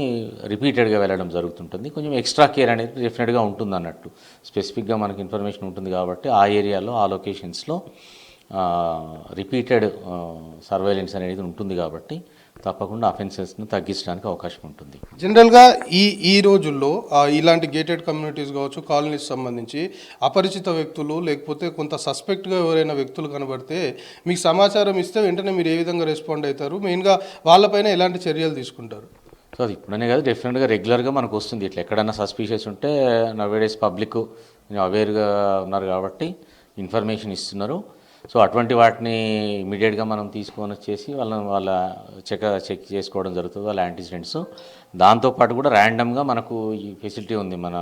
రిపీటెడ్గా వెళ్ళడం జరుగుతుంటుంది. కొంచెం ఎక్స్ట్రా కేర్ అనేది డెఫినెట్గా ఉంటుంది అన్నట్టు, స్పెసిఫిక్గా మనకి ఇన్ఫర్మేషన్ ఉంటుంది కాబట్టి ఆ ఏరియాలో, ఆ లొకేషన్స్లో రిపీటెడ్ సర్వేలెన్స్ అనేది ఉంటుంది కాబట్టి తప్పకుండా అఫెన్సెస్ను తగ్గించడానికి అవకాశం ఉంటుంది. జనరల్గా ఈ రోజుల్లో ఇలాంటి గేటెడ్ కమ్యూనిటీస్ కావచ్చు, కాలనీస్ సంబంధించి అపరిచిత వ్యక్తులు లేకపోతే కొంత సస్పెక్ట్గా ఎవరైనా వ్యక్తులు కనబడితే మీకు సమాచారం ఇస్తే వెంటనే మీరు ఏ విధంగా రెస్పాండ్ అవుతారు? మెయిన్గా వాళ్ళపైన ఎలాంటి చర్యలు తీసుకుంటారు? సో అది ఇప్పుడనే కాదు, డెఫినెట్గా రెగ్యులర్గా మనకు వస్తుంది. ఇట్లా ఎక్కడన్నా సస్పీషియస్ ఉంటే నవేడేస్ పబ్లిక్ అవేర్గా ఉన్నారు కాబట్టి ఇన్ఫర్మేషన్ ఇస్తున్నారు. సో అటువంటి వాటిని ఇమీడియట్గా మనం తీసుకొని వచ్చేసి వాళ్ళ చెక్ చేసుకోవడం జరుగుతుంది, వాళ్ళ యాంటీసిడెంట్స్. దాంతోపాటు కూడా ర్యాండమ్గా మనకు ఈ ఫెసిలిటీ ఉంది, మన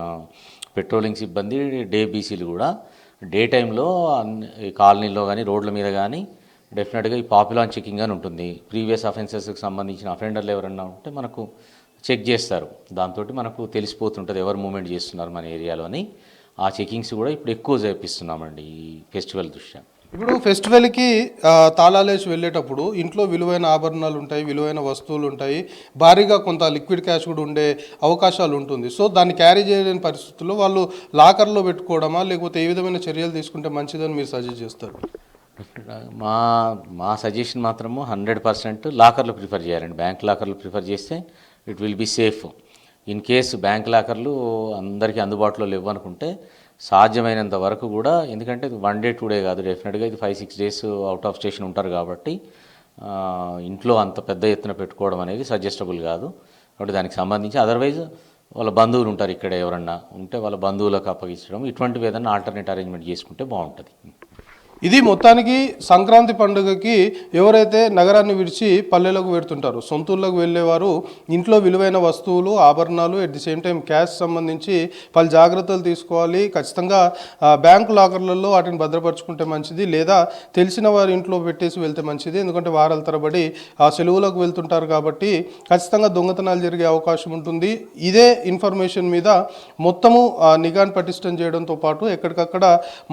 పెట్రోలింగ్ సిబ్బంది డే బీసీలు కూడా డే టైంలో ఈ కాలనీలో కానీ రోడ్ల మీద కానీ డెఫినెట్గా ఈ పాపులాన్ చెకింగ్ అని ఉంటుంది. ప్రీవియస్ అఫెన్సెస్కి సంబంధించిన అఫెండర్లు ఎవరన్నా ఉంటే మనకు చెక్ చేస్తారు. దాంతో మనకు తెలిసిపోతుంటుంది ఎవరు మూవ్మెంట్ చేస్తున్నారు మన ఏరియాలో అని. ఆ చెకింగ్స్ కూడా ఇప్పుడు ఎక్కువ చేపిస్తున్నామండి ఈ ఫెస్టివల్ దృష్ట్యా. ఇప్పుడు ఫెస్టివల్కి తాళాలేసి వెళ్ళేటప్పుడు ఇంట్లో విలువైన ఆభరణాలు ఉంటాయి, విలువైన వస్తువులు ఉంటాయి, భారీగా కొంత లిక్విడ్ క్యాష్ కూడా ఉండే అవకాశాలు ఉంటుంది. సో దాన్ని క్యారీ చేయలేని పరిస్థితుల్లో వాళ్ళు లాకర్లో పెట్టుకోవడమా లేకపోతే ఏ విధమైన చర్యలు తీసుకుంటే మంచిదని మీరు సజెస్ట్ చేస్తారు? మా సజెషన్ మాత్రము 100% లాకర్లు ప్రిఫర్ చేయాలండి. బ్యాంక్ లాకర్లు ప్రిఫర్ చేస్తే it will be safe. In case bank లాకర్లు అందరికీ అందుబాటులో లేవు అనుకుంటే సాధ్యమైనంత వరకు కూడా, ఎందుకంటే 1 డే 2 డే కాదు, డెఫినెట్గా ఇది 5-6 డేస్ అవుట్ ఆఫ్ స్టేషన్ ఉంటారు కాబట్టి ఇంట్లో అంత పెద్ద ఎత్తున పెట్టుకోవడం అనేది సజెస్టబుల్ కాదు. కాబట్టి దానికి సంబంధించి అదర్వైజ్ వాళ్ళ బంధువులు ఉంటారు ఇక్కడ, ఎవరన్నా ఉంటే వాళ్ళ బంధువులకు అప్పగించడం, ఇటువంటివి ఏదైనా ఆల్టర్నేట్ అరేంజ్మెంట్ చేసుకుంటే బాగుంటుంది. ఇది మొత్తానికి సంక్రాంతి పండుగకి ఎవరైతే నగరాన్ని విడిచి పల్లెలకు వెళ్తుంటారో, సొంతూళ్ళకు వెళ్ళేవారు ఇంట్లో విలువైన వస్తువులు, ఆభరణాలు, at the same time cash సంబంధించి పలు జాగ్రత్తలు తీసుకోవాలి. ఖచ్చితంగా బ్యాంకు లాకర్లలో వాటిని భద్రపరుచుకుంటే మంచిది, లేదా తెలిసిన వారి ఇంట్లో పెట్టేసి వెళ్తే మంచిది. ఎందుకంటే వారాల తరబడి ఆ సెలవులకు వెళ్తుంటారు కాబట్టి ఖచ్చితంగా దొంగతనాలు జరిగే అవకాశం ఉంటుంది. ఇదే ఇన్ఫర్మేషన్ మీద మొత్తము నిఘాను పటిష్టం చేయడంతో పాటు ఎక్కడికక్కడ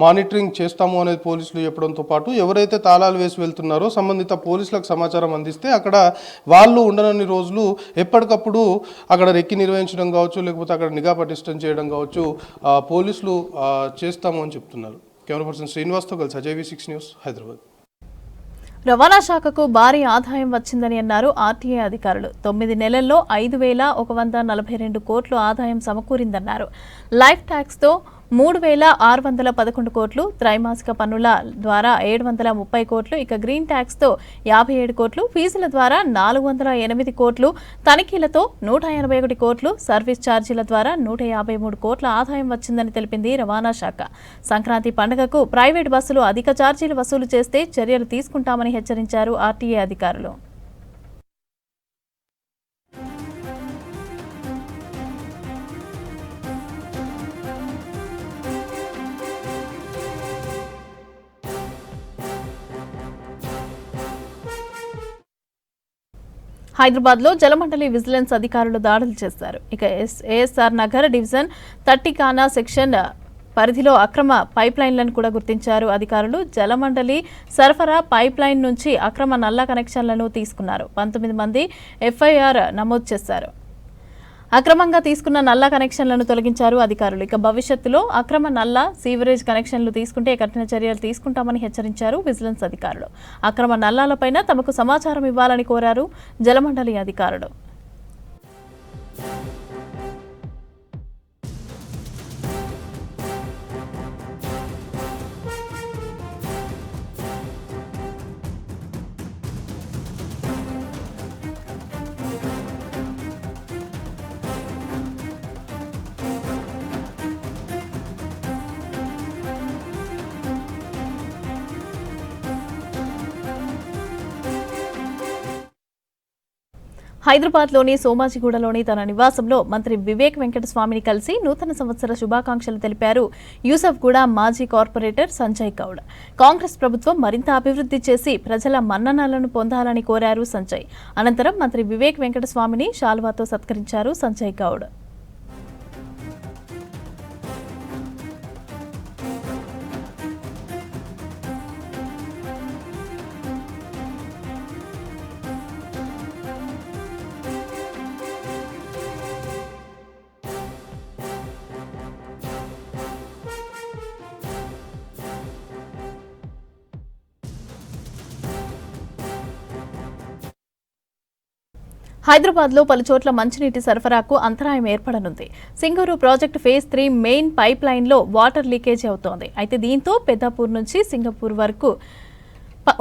మానిటరింగ్ చేస్తాము అనేది పోలీసులు చెప్పడంతో పాటు ఎవరైతే తాళాలు వేసి వెళ్తున్నారో సంబంధిత పోలీసులకు సమాచారం అందిస్తే అక్కడ వాళ్ళు ఉండనన్ని రోజులు ఎప్పటికప్పుడు అక్కడ రెక్కి నిర్వహించడం కావచ్చు, లేకపోతే అక్కడ నిఘా పటిష్టం చేయడం కావచ్చు పోలీసులు చేస్తాము అని చెప్తున్నారు. కెమెరా పర్సన్ శ్రీనివాస్తో కలిసి అజయ్ V6 న్యూస్, హైదరాబాద్. రవాణా శాఖకు భారీ ఆదాయం వచ్చిందని అన్నారు ఆర్టీఏ అధికారులు. 9 నెలల్లో 5,142 కోట్లు ఆదాయం సమకూరిందన్నారు. లైఫ్ ట్యాక్స్తో 3,611 కోట్లు, త్రైమాసిక పన్నుల ద్వారా 730 కోట్లు, ఇక గ్రీన్ ట్యాక్స్తో 57 కోట్లు, ఫీజుల ద్వారా 408 కోట్లు, తనిఖీలతో 181 కోట్లు, సర్వీస్ ఛార్జీల ద్వారా 153 కోట్ల ఆదాయం వచ్చిందని తెలిపింది రవాణా శాఖ. సంక్రాంతి పండుగకు ప్రైవేట్ బస్సులు అధిక ఛార్జీలు వసూలు చేస్తే చర్యలు తీసుకుంటామని హెచ్చరించారు ఆర్టీఏ అధికారులు. హైదరాబాద్లో జలమండలి విజిలెన్స్ అధికారులు దాడులు చేశారు. ఇక ఏఎస్ఆర్ నగర్ డివిజన్ 30 కానా సెక్షన్ పరిధిలో అక్రమ పైప్ లైన్లను కూడా గుర్తించారు అధికారులు. జలమండలి సరఫరా పైప్ లైన్ నుంచి అక్రమ నల్ల కనెక్షన్లను తీసుకున్నారు. 19 మంది ఎఫ్ఐఆర్ నమోదు చేశారు. అక్రమంగా తీసుకున్న నల్ల కనెక్షన్లను తొలగించారు అధికారులు. ఇక భవిష్యత్తులో అక్రమ నల్ల సీవరేజ్ కనెక్షన్లు తీసుకుంటే కఠిన చర్యలు తీసుకుంటామని హెచ్చరించారు విజిలెన్స్ అధికారులు. అక్రమ నల్లాలపైన తమకు సమాచారం ఇవ్వాలని కోరారు జలమండలి అధికారులు. హైదరాబాద్లోని సోమాజిగూడలోని తన నివాసంలో మంత్రి వివేక్ వెంకటస్వామిని కలిసి నూతన సంవత్సర శుభాకాంక్షలు తెలిపారు యూసఫ్గూడ మాజీ కార్పొరేటర్ సంజయ్ గౌడ్. కాంగ్రెస్ ప్రభుత్వం మరింత అభివృద్ధి చేసి ప్రజల మన్ననలను పొందాలని కోరారు సంజయ్. అనంతరం మంత్రి వివేక్ వెంకటస్వామిని శాల్వాతో సత్కరించారు సంజయ్ గౌడ్. హైదరాబాద్లో పలుచోట్ల మంచినీటి సరఫరాకు అంతరాయం ఏర్పడనుంది. Singur project phase 3 main pipe లైన్లో వాటర్ లీకేజీ అవుతోంది. అయితే దీంతో పెద్దాపూర్ నుంచి సింగపూర్ వరకు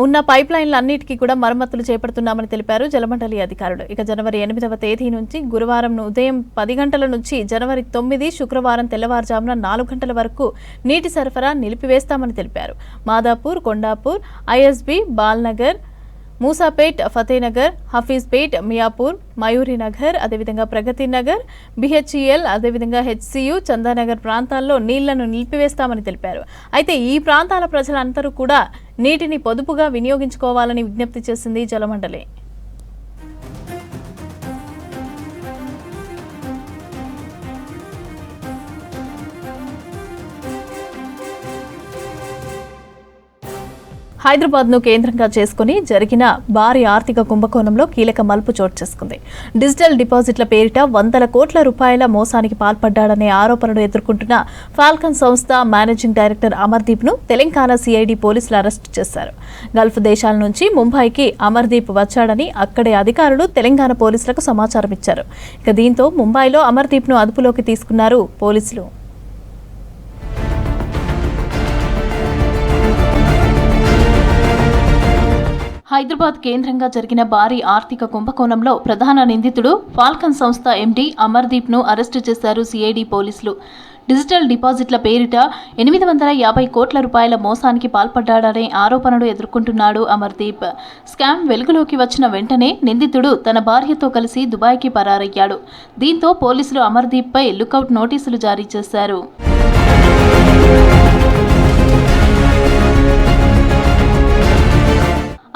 ఉన్న పైప్ లైన్లన్నిటికీ కూడా మరమ్మతులు చేపడుతున్నామని తెలిపారు జలమండలి అధికారులు. ఇక జనవరి 8వ తేదీ నుంచి గురువారం ఉదయం 10 గంటల నుంచి జనవరి 9 శుక్రవారం తెల్లవారుజామున 4 గంటల వరకు నీటి సరఫరా నిలిపివేస్తామని తెలిపారు. మాదాపూర్, కొండాపూర్, ఐఎస్బీ, బాల్నగర్, మూసాపేట్, ఫతేనగర్, హఫీజ్పేట్, మియాపూర్, మయూరినగర్, అదేవిధంగా ప్రగతి నగర్, బిహెచ్ఈఎల్, అదేవిధంగా హెచ్సియు, చందానగర్ ప్రాంతాల్లో నీళ్లను నిలిపివేస్తామని తెలిపారు. అయితే ఈ ప్రాంతాల ప్రజలందరూ కూడా నీటిని పొదుపుగా వినియోగించుకోవాలని విజ్ఞప్తి చేసింది జలమండలి. హైదరాబాద్ను కేంద్రంగా చేసుకుని జరిగిన భారీ ఆర్థిక కుంభకోణంలో కీలక మలుపు చోటు చేసుకుంది. డిజిటల్ డిపాజిట్ల పేరిట 100 కోట్ల రూపాయల మోసానికి పాల్పడ్డాడనే ఆరోపణలు ఎదుర్కొంటున్న ఫాల్కన్ సంస్థ మేనేజింగ్ డైరెక్టర్ అమర్దీప్ను తెలంగాణ సిఐడి పోలీసులు అరెస్టు చేశారు. గల్ఫ్ దేశాల నుంచి ముంబైకి అమర్దీప్ వచ్చాడని అక్కడి అధికారులు తెలంగాణ పోలీసులకు సమాచారం ఇచ్చారు. ఇక దీంతో ముంబైలో అమర్దీప్ను అదుపులోకి తీసుకున్నారు పోలీసులు. హైదరాబాద్ కేంద్రంగా జరిగిన భారీ ఆర్థిక కుంభకోణంలో ప్రధాన నిందితుడు ఫాల్కన్ సంస్థ ఎండీ అమర్దీప్ను అరెస్టు చేశారు సిఐడి పోలీసులు. డిజిటల్ డిపాజిట్ల పేరిట 850 కోట్ల రూపాయల మోసానికి పాల్పడ్డాడనే ఆరోపణలు ఎదుర్కొంటున్నాడు అమర్దీప్. స్కామ్ వెలుగులోకి వచ్చిన వెంటనే నిందితుడు తన భార్యతో కలిసి దుబాయ్కి పరారయ్యాడు. దీంతో పోలీసులు అమర్దీప్పై లుకౌట్ నోటీసులు జారీ చేశారు.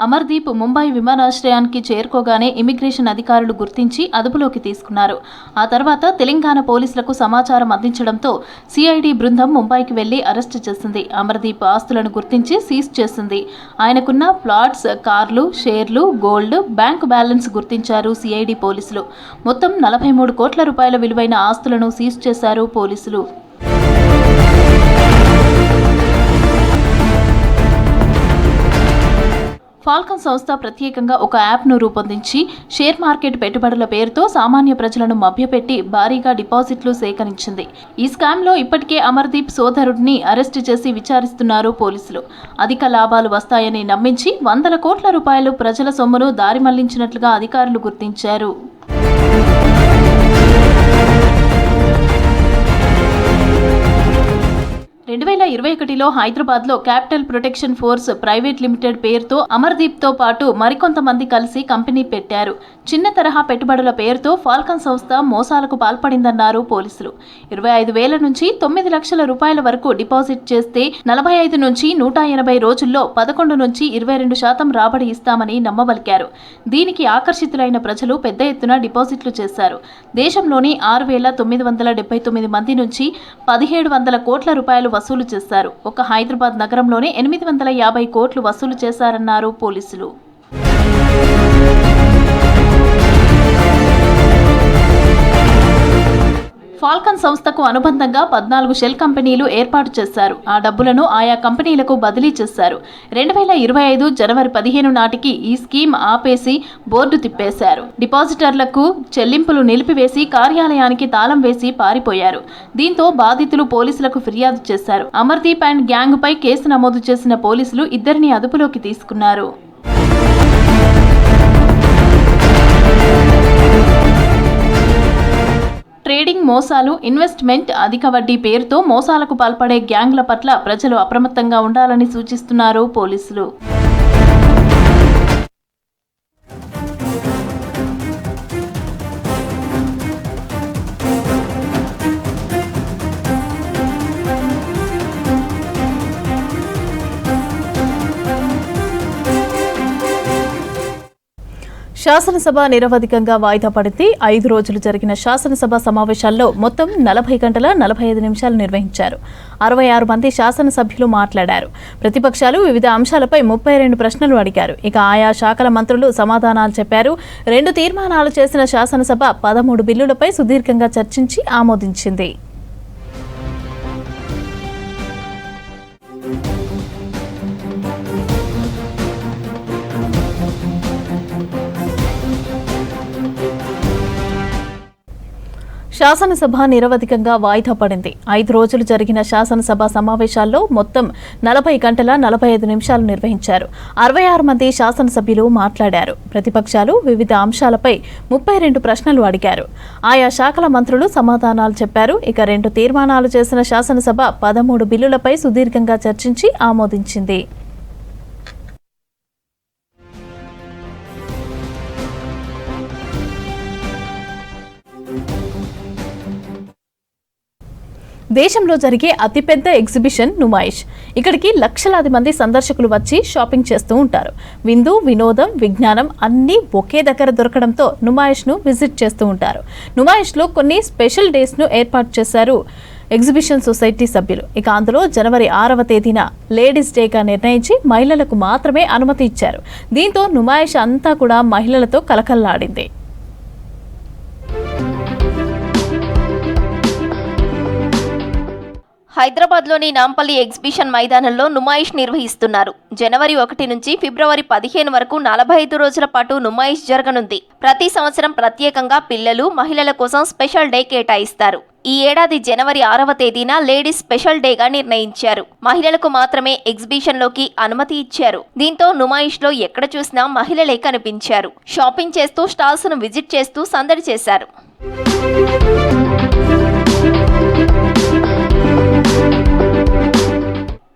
అమర్దీప్ ముంబై విమానాశ్రయానికి చేరుకోగానే ఇమిగ్రేషన్ అధికారులు గుర్తించి అదుపులోకి తీసుకున్నారు. ఆ తర్వాత తెలంగాణ పోలీసులకు సమాచారం అందించడంతో సిఐడి బృందం ముంబైకి వెళ్లి అరెస్టు చేసింది. అమర్దీప్ ఆస్తులను గుర్తించి సీజ్ చేసింది. ఆయనకున్న ప్లాట్స్, కార్లు, షేర్లు, గోల్డ్, బ్యాంకు బ్యాలెన్స్ గుర్తించారు సిఐడి పోలీసులు. మొత్తం 43 కోట్ల రూపాయల విలువైన ఆస్తులను సీజ్ చేశారు పోలీసులు. ఫాల్కన్ సంస్థ ప్రత్యేకంగా ఒక యాప్ను రూపొందించి షేర్ మార్కెట్ పెట్టుబడుల పేరుతో సామాన్య ప్రజలను మభ్యపెట్టి భారీగా డిపాజిట్లు సేకరించింది. ఈ స్కామ్లో ఇప్పటికే అమర్దీప్ సోదరుడిని అరెస్టు చేసి విచారిస్తున్నారు పోలీసులు. అధిక లాభాలు వస్తాయని నమ్మించి 100 కోట్ల రూపాయలు ప్రజల సొమ్మును దారి మళ్లించినట్లుగా అధికారులు గుర్తించారు. 2021లో హైదరాబాద్లో capital protection force private limited పేరుతో అమర్దీప్తో పాటు మరికొంతమంది కలిసి కంపెనీ పెట్టారు. చిన్న తరహా పెట్టుబడుల పేరుతో ఫాల్కన్ సంస్థ మోసాలకు పాల్పడిందన్నారు పోలీసులు. 25,000 నుంచి 9 లక్షల రూపాయల వరకు డిపాజిట్ చేస్తే 45 నుంచి 180 రోజుల్లో 11 నుంచి 22% రాబడి ఇస్తామని నమ్మబలికారు. దీనికి ఆకర్షితులైన ప్రజలు పెద్ద ఎత్తున డిపాజిట్లు చేశారు. దేశంలోని 6,979 మంది నుంచి 1,700 కోట్ల రూపాయలు వసూలు చేశారు. ఒక హైదరాబాద్ నగరంలోనే 850 కోట్లు వసూలు చేశారన్నారు పోలీసులు. ఫాల్కన్ సంస్థకు అనుబంధంగా 14 షెల్ కంపెనీలు ఏర్పాటు చేశారు. ఆ డబ్బులను ఆయా కంపెనీలకు బదిలీ చేశారు. 2025 జనవరి 15 నాటికి ఈ స్కీమ్ ఆపేసి బోర్డు తిప్పేశారు. డిపాజిటర్లకు చెల్లింపులు నిలిపివేసి కార్యాలయానికి తాళం వేసి పారిపోయారు. దీంతో బాధితులు పోలీసులకు ఫిర్యాదు చేశారు. అమర్దీప్ అండ్ గ్యాంగ్ పై కేసు నమోదు చేసిన పోలీసులు ఇద్దరిని అదుపులోకి తీసుకున్నారు. ట్రేడింగ్ మోసాలు, ఇన్వెస్ట్మెంట్, అధిక వడ్డీ పేరుతో మోసాలకు పాల్పడే గ్యాంగ్ల పట్ల ప్రజలు అప్రమత్తంగా ఉండాలని సూచిస్తున్నారు పోలీసులు. శాసనసభ నిరవధికంగా వాయిదా పడింది. 5 రోజులు జరిగిన శాసనసభ సమావేశాల్లో మొత్తం 40 గంటల 45 నిమిషాలు నిర్వహించారు. 66 మంది శాసనసభ్యులు మాట్లాడారు. ప్రతిపక్షాలు వివిధ అంశాలపై 32 ప్రశ్నలు అడిగారు. ఇక ఆయా శాఖల మంత్రులు సమాధానాలు చెప్పారు. 2 తీర్మానాలు చేసిన శాసనసభ 13 బిల్లులపై సుదీర్ఘంగా చర్చించి ఆమోదించింది. శాసనసభ నిరవధికంగా వాయిదా పడింది. 5 రోజులు జరిగిన శాసనసభ సమావేశాల్లో మొత్తం 40 గంటల 45 నిమిషాలు నిర్వహించారు. 66 మంది శాసనసభ్యులు మాట్లాడారు. ప్రతిపక్షాలు వివిధ అంశాలపై 32 ప్రశ్నలు అడిగారు. ఆయా శాఖల మంత్రులు సమాధానాలు చెప్పారు. ఇక 2 తీర్మానాలు చేసిన శాసనసభ 13 బిల్లులపై సుదీర్ఘంగా చర్చించి ఆమోదించింది. దేశంలో జరిగే అతిపెద్ద ఎగ్జిబిషన్ నుమాయిష్. ఇక్కడికి లక్షలాది మంది సందర్శకులు వచ్చి షాపింగ్ చేస్తూ ఉంటారు. విందు, వినోదం, విజ్ఞానం అన్నీ ఒకే దగ్గర దొరకడంతో నుమాయిష్ను విజిట్ చేస్తూ ఉంటారు. నుమాయిష్లో కొన్ని స్పెషల్ డేస్ను ఏర్పాటు చేశారు ఎగ్జిబిషన్ సొసైటీ సభ్యులు. ఇక అందులో జనవరి 6వ తేదీన లేడీస్ డేగా నిర్ణయించి మహిళలకు మాత్రమే అనుమతి ఇచ్చారు. దీంతో నుమాయిష్ అంతా కూడా మహిళలతో కలకల్లాడింది. హైదరాబాద్లోని నాంపల్లి ఎగ్జిబిషన్ మైదానంలో నుమాయిష్ నిర్వహిస్తున్నారు. జనవరి 1 నుంచి ఫిబ్రవరి 15 వరకు 45 రోజుల పాటు నుమాయిష్ జరగనుంది. ప్రతి సంవత్సరం ప్రత్యేకంగా పిల్లలు, మహిళల కోసం స్పెషల్ డే కేటాయిస్తారు. ఈ ఏడాది జనవరి 6వ తేదీన లేడీస్ స్పెషల్ డేగా నిర్ణయించారు. మహిళలకు మాత్రమే ఎగ్జిబిషన్లోకి అనుమతి ఇచ్చారు. దీంతో నుమాయిష్లో ఎక్కడ చూసినా మహిళలే కనిపించారు. షాపింగ్ చేస్తూ, స్టాల్స్ ను విజిట్ చేస్తూ సందడి చేశారు.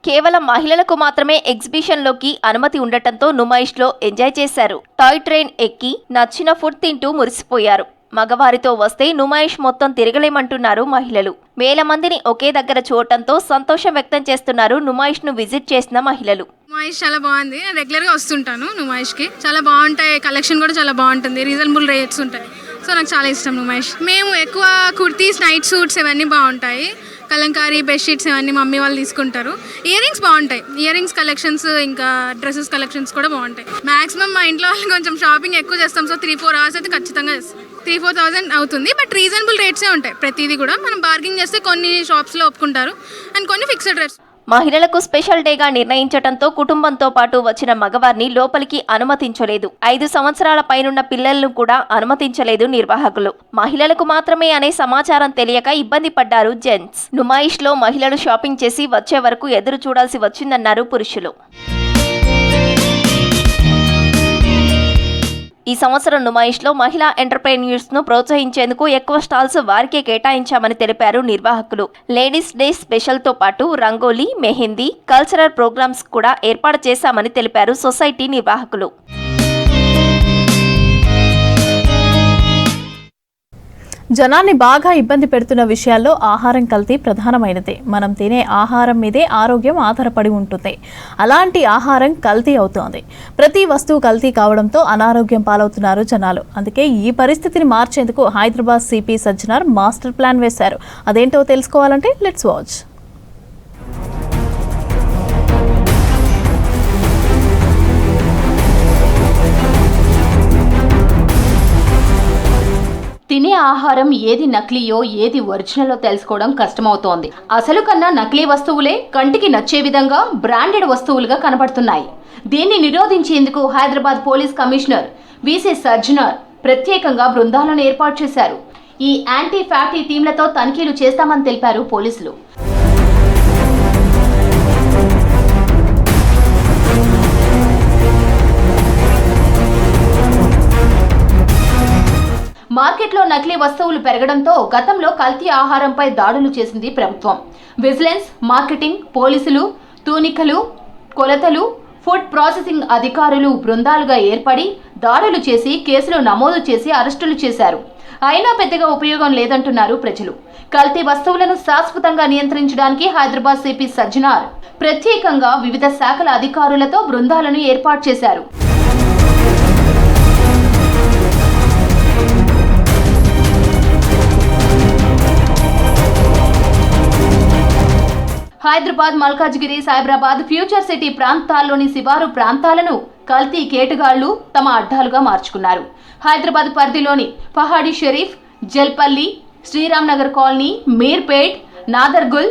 కేవలం మహిళలకు మాత్రమే ఎగ్జిబిషన్లోకి అనుమతి ఉండటంతో నుమాయిష్లో ఎంజాయ్ చేశారు. టాయ్ ట్రైన్ ఎక్కి నచ్చిన ఫుడ్ తింటూ మురిసిపోయారు. మగవారితో వస్తే నుమాయిష్ మొత్తం తిరగలేమంటున్నారు మహిళలు. వేల మందిని ఒకే దగ్గర చూడటంతో సంతోషం వ్యక్తం చేస్తున్నారు నుమాయిష్ ను విజిట్ చేసిన మహిళలు. నుమాయిష్ చాలా బాగుంది. నేను రెగ్యులర్ గా వస్తుంటాను నుమాయిష్ కి. చాలా బాగుంటాయి, కలెక్షన్ కూడా చాలా బాగుంటుంది, రీజనబుల్ రేట్స్ ఉంటాయి. సో నాకు చాలా ఇష్టం నుమాయిష్. మేము ఎక్కువ కుర్తీస్, నైట్ సూట్స్ ఇవన్నీ బాగుంటాయి. కలంకారీ, బెడ్షీట్స్ ఇవన్నీ మమ్మీ వాళ్ళు తీసుకుంటారు. ఇయర్ రింగ్స్ బాగుంటాయి. ఇయర్ రింగ్స్ కలెక్షన్స్, ఇంకా డ్రెస్సెస్ కలెక్షన్స్ కూడా బాగుంటాయి. మాక్సిమం మా ఇంట్లో వాళ్ళు కొంచెం షాపింగ్ ఎక్కువ చేస్తాం. సో 3-4 hours అయితే ఖచ్చితంగా చేస్తాం. 3-4,000 అవుతుంది. బట్ రీజనబుల్ రేట్సే ఉంటాయి. ప్రతిదీ కూడా మనం బార్గెన్ చేస్తే కొన్ని షాప్స్లో ఒప్పుకుంటారు అండ్ కొన్ని ఫిక్స్డ్ రేట్స్. మహిళలకు స్పెషల్ డేగా నిర్ణయించడంతో కుటుంబంతో పాటు వచ్చిన మగవారిని లోపలికి అనుమతించలేదు. 5 సంవత్సరాల పైనున్న పిల్లలను కూడా అనుమతించలేదు నిర్వాహకులు. మహిళలకు మాత్రమే అనే సమాచారం తెలియక ఇబ్బంది పడ్డారు జెంట్స్. నుమాయిష్ లో మహిళలు షాపింగ్ చేసి వచ్చే వరకు ఎదురు చూడాల్సి వచ్చిందన్నారు పురుషులు. ఈ సంవత్సరం నుమాయిష్లో మహిళా ఎంటర్ప్రెన్యూర్స్ ను ప్రోత్సహించేందుకు ఎక్కువ స్టాల్స్ వారికే కేటాయించామని తెలిపారు నిర్వాహకులు. లేడీస్ డే స్పెషల్ తో పాటు రంగోలీ, మెహందీ, కల్చరల్ ప్రోగ్రామ్స్ కూడా ఏర్పాటు చేశామని తెలిపారు సొసైటీ నిర్వాహకులు. జనాన్ని బాగా ఇబ్బంది పెడుతున్న విషయాల్లో ఆహారం కల్తీ ప్రధానమైనది. మనం తినే ఆహారం మీదే ఆరోగ్యం ఆధారపడి ఉంటుంది. అలాంటి ఆహారం కల్తీ అవుతోంది. ప్రతి వస్తువు కల్తీ కావడంతో అనారోగ్యం పాలవుతున్నారు జనాలు. అందుకే ఈ పరిస్థితిని మార్చేందుకు Hyderabad CP Sajjanar master plan వేశారు. అదేంటో తెలుసుకోవాలంటే లెట్స్ వాచ్. తినే ఆహారం ఏది నకిలీయో ఏది ఒరిజినలో తెలుసుకోవడం కష్టమవుతోంది. అసలు కన్నా నకిలీ వస్తువులే కంటికి నచ్చే విధంగా బ్రాండెడ్ వస్తువులుగా కనబడుతున్నాయి. దీన్ని నిరోధించేందుకు Hyderabad police commissioner VC Sajjanar ప్రత్యేకంగా బృందాలను ఏర్పాటు చేశారు. ఈ యాంటీ ఫ్యాటీ టీంలతో తనిఖీలు చేస్తామని తెలిపారు పోలీసులు. మార్కెట్లో నకిలీ వస్తువులు పెరగడంతో గతంలో కల్తీ ఆహారంపై దాడులు చేసింది ప్రభుత్వం. విజిలెన్స్, మార్కెటింగ్, పోలీసులు, తూనికలు, కొలతలు, ఫుడ్ ప్రాసెసింగ్ అధికారులు బృందాలుగా ఏర్పడి దాడులు చేసి కేసులు నమోదు చేసి అరెస్టులు చేశారు. అయినా పెద్దగా ఉపయోగం లేదంటున్నారు ప్రజలు. కల్తీ వస్తువులను శాశ్వతంగా నియంత్రించడానికి హైదరాబాద్ సిపి సజ్జనార్ ప్రత్యేకంగా వివిధ శాఖల అధికారులతో బృందాలను ఏర్పాటు చేశారు. హైదరాబాద్, మల్కాజ్గిరి, సైబరాబాద్, ఫ్యూచర్ సిటీ ప్రాంతాల్లోని శివారు ప్రాంతాలను కల్తీ కేటుగాళ్లు తమ అడ్డాలుగా మార్చుకున్నారు. హైదరాబాద్ పరిధిలోని పహాడీ షరీఫ్, జల్పల్లి, శ్రీరామ్ నగర్ కాలనీ, మీర్పేట్, నాదర్గుల్,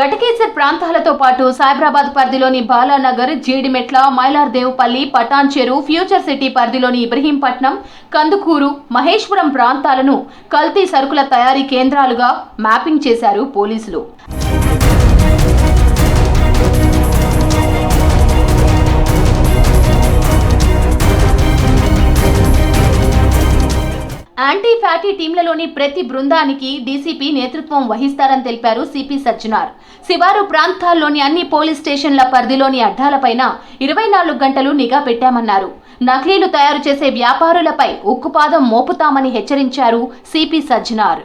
ఘటకేసర్ ప్రాంతాలతో పాటు సైబరాబాద్ పరిధిలోని బాలానగర్, జీడిమెట్ల, మైలార్దేవ్పల్లి, పటాన్ చెరు, ఫ్యూచర్ సిటీ పరిధిలోని ఇబ్రహీంపట్నం, కందుకూరు, మహేశ్వరం ప్రాంతాలను కల్తీ సరుకుల తయారీ కేంద్రాలుగా మ్యాపింగ్ చేశారు పోలీసులు. యాంటీ ఫ్యాటీ టీంలలోని ప్రతి బృందానికి డీసీపీ నేతృత్వం వహిస్తారని తెలిపారు సిపి సజ్జనార్. శివారు ప్రాంతాల్లోని అన్ని పోలీస్ స్టేషన్ల పరిధిలోని అడ్డాలపైన 24 గంటలు నిఘా పెట్టామన్నారు. నకిలీలు తయారు చేసే వ్యాపారులపై ఉక్కుపాదం మోపుతామని హెచ్చరించారు సిపి సజ్జనార్.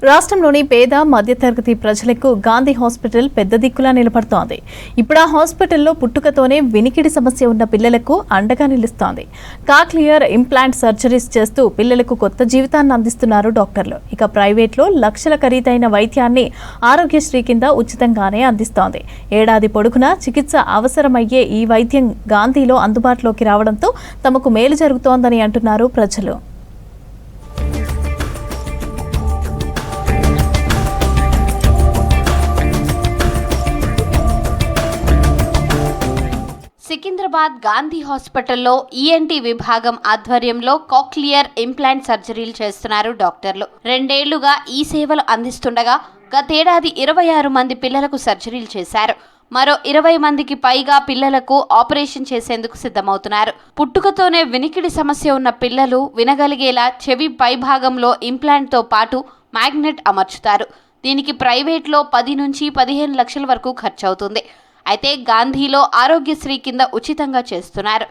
రాష్ట్రంలోని పేద మధ్యతరగతి ప్రజలకు గాంధీ హాస్పిటల్ పెద్ద దిక్కులా నిలబడుతోంది. ఇప్పుడు ఆ హాస్పిటల్లో పుట్టుకతోనే వినికిడి సమస్య ఉన్న పిల్లలకు అండగా నిలుస్తోంది. కాక్లియర్ ఇంప్లాంట్ సర్జరీస్ చేస్తూ పిల్లలకు కొత్త జీవితాన్ని అందిస్తున్నారు డాక్టర్లు. ఇక ప్రైవేట్లో లక్షల ఖరీదైన వైద్యాన్ని ఆరోగ్యశ్రీ కింద ఉచితంగానే అందిస్తోంది. ఏడాది పొడుగునా చికిత్స అవసరమయ్యే ఈ వైద్యం గాంధీలో అందుబాటులోకి రావడంతో తమకు మేలు జరుగుతోందని అంటున్నారు ప్రజలు. సికింద్రాబాద్ గాంధీ హాస్పిటల్లో ఈఎన్టీ విభాగం ఆధ్వర్యంలో కాక్లియర్ ఇంప్లాంట్ సర్జరీలు చేస్తున్నారు డాక్టర్లు. 2 ఏళ్లుగా ఈ సేవలు అందిస్తుండగా గతేడాది 26 మంది పిల్లలకు సర్జరీలు చేశారు. మరో 20 మందికి పైగా పిల్లలకు ఆపరేషన్ చేసేందుకు సిద్ధమవుతున్నారు. పుట్టుకతోనే వినికిడి సమస్య ఉన్న పిల్లలు వినగలిగేలా చెవి పైభాగంలో ఇంప్లాంట్తో పాటు మ్యాగ్నెట్ అమర్చుతారు. దీనికి ప్రైవేట్లో 10 నుంచి 15 లక్షల వరకు ఖర్చవుతుంది. అయితే గాంధీలో ఆరోగ్యశ్రీ కింద ఉచితంగా చేస్తున్నారు.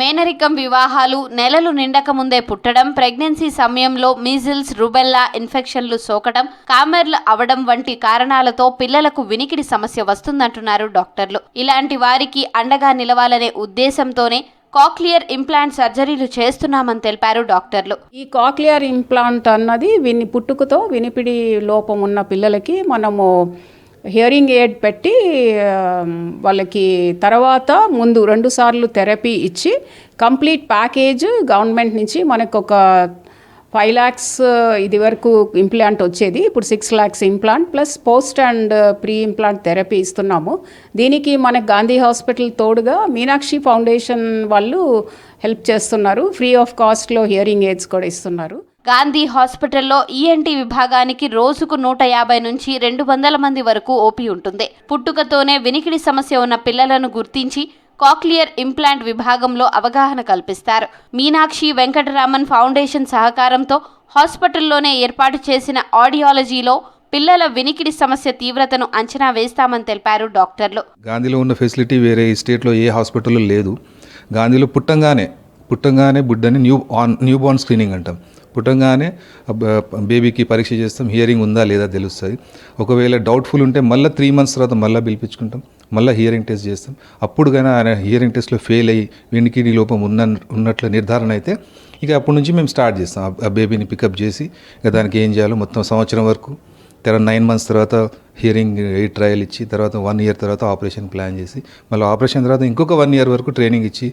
మేనరికం వివాహాలు, నెలలు నిండక ముందే పుట్టడం, ప్రెగ్నెన్సీ సమయంలో మీజిల్స్, రుబెల్లా ఇన్ఫెక్షన్లు సోకడం, కామెర్లు అవడం వంటి కారణాలతో పిల్లలకు వినికిడి సమస్య వస్తుందంటున్నారు డాక్టర్లు. ఇలాంటి వారికి అండగా నిలవాలనే ఉద్దేశంతోనే కాక్లియర్ ఇంప్లాంట్ సర్జరీలు చేస్తున్నామని తెలిపారు డాక్టర్లు. ఈ కాక్లియర్ ఇంప్లాంట్ అన్నది పుట్టుకతో వినిపిడి లోపం ఉన్న పిల్లలకి మనము హియరింగ్ ఎయిడ్ పెట్టి వాళ్ళకి తర్వాత ముందు 2 సార్లు థెరపీ ఇచ్చి కంప్లీట్ ప్యాకేజ్ గవర్నమెంట్ నుంచి మనకు ఒక 5 lakhs ఇది వరకు ఇంప్లాంట్ వచ్చేది. ఇప్పుడు 6 lakhs implant plus post and pre implant therapy ఇస్తున్నాము. దీనికి మనకు గాంధీ హాస్పిటల్ తోడుగా మీనాక్షి ఫౌండేషన్ వాళ్ళు హెల్ప్ చేస్తున్నారు. ఫ్రీ ఆఫ్ కాస్ట్లో హియరింగ్ ఎయిడ్స్ కూడా ఇస్తున్నారు. గాంధీ హాస్పిటల్లో ఈఎన్టీ విభాగానికి రోజుకు 150 నుంచి 200 మంది వరకు ఓపీ ఉంటుంది. పుట్టుకతోనే వినికిడి సమస్య ఉన్న పిల్లలను గుర్తించి కాక్లియర్ ఇంప్లాంట్ విభాగంలో అవగాహన కల్పిస్తారు. మీనాక్షి వెంకటరామన్ ఫౌండేషన్ సహకారంతో హాస్పిటల్లోనే ఏర్పాటు చేసిన ఆడియాలజీలో పిల్లల వినికిడి సమస్య తీవ్రతను అంచనా వేస్తామని తెలిపారు డాక్టర్లు. గాంధీలో ఉన్న ఫెసిలిటీ వేరే స్టేట్లో ఏ హాస్పిటల్లో లేదు. గాంధీలో పుట్టంగానే బిడ్డని న్యూ బార్న్ స్క్రీనింగ్ అంటాం. పుట్టంగానే బేబీకి పరీక్ష చేస్తాం, హియరింగ్ ఉందా లేదా తెలుస్తుంది. ఒకవేళ డౌట్ఫుల్ ఉంటే మళ్ళీ 3 months తర్వాత మళ్ళీ పిలిపించుకుంటాం, మళ్ళీ హియరింగ్ టెస్ట్ చేస్తాం. అప్పుడు కానీ ఆయన హియరింగ్ టెస్ట్లో ఫెయిల్ అయ్యి వినికిడి లోపం ఉన్నట్లు నిర్ధారణ అయితే ఇక అప్పటి నుంచి మేము స్టార్ట్ చేస్తాం. ఆ బేబీని పికప్ చేసి ఇక దానికి ఏం చేయాలో మొత్తం సంవత్సరం వరకు 9 months తర్వాత హియరింగ్ ట్రయల్ ఇచ్చి తర్వాత 1 year తర్వాత ఆపరేషన్ ప్లాన్ చేసి మళ్ళీ ఆపరేషన్ తర్వాత ఇంకొక 1 year వరకు ట్రైనింగ్ ఇచ్చి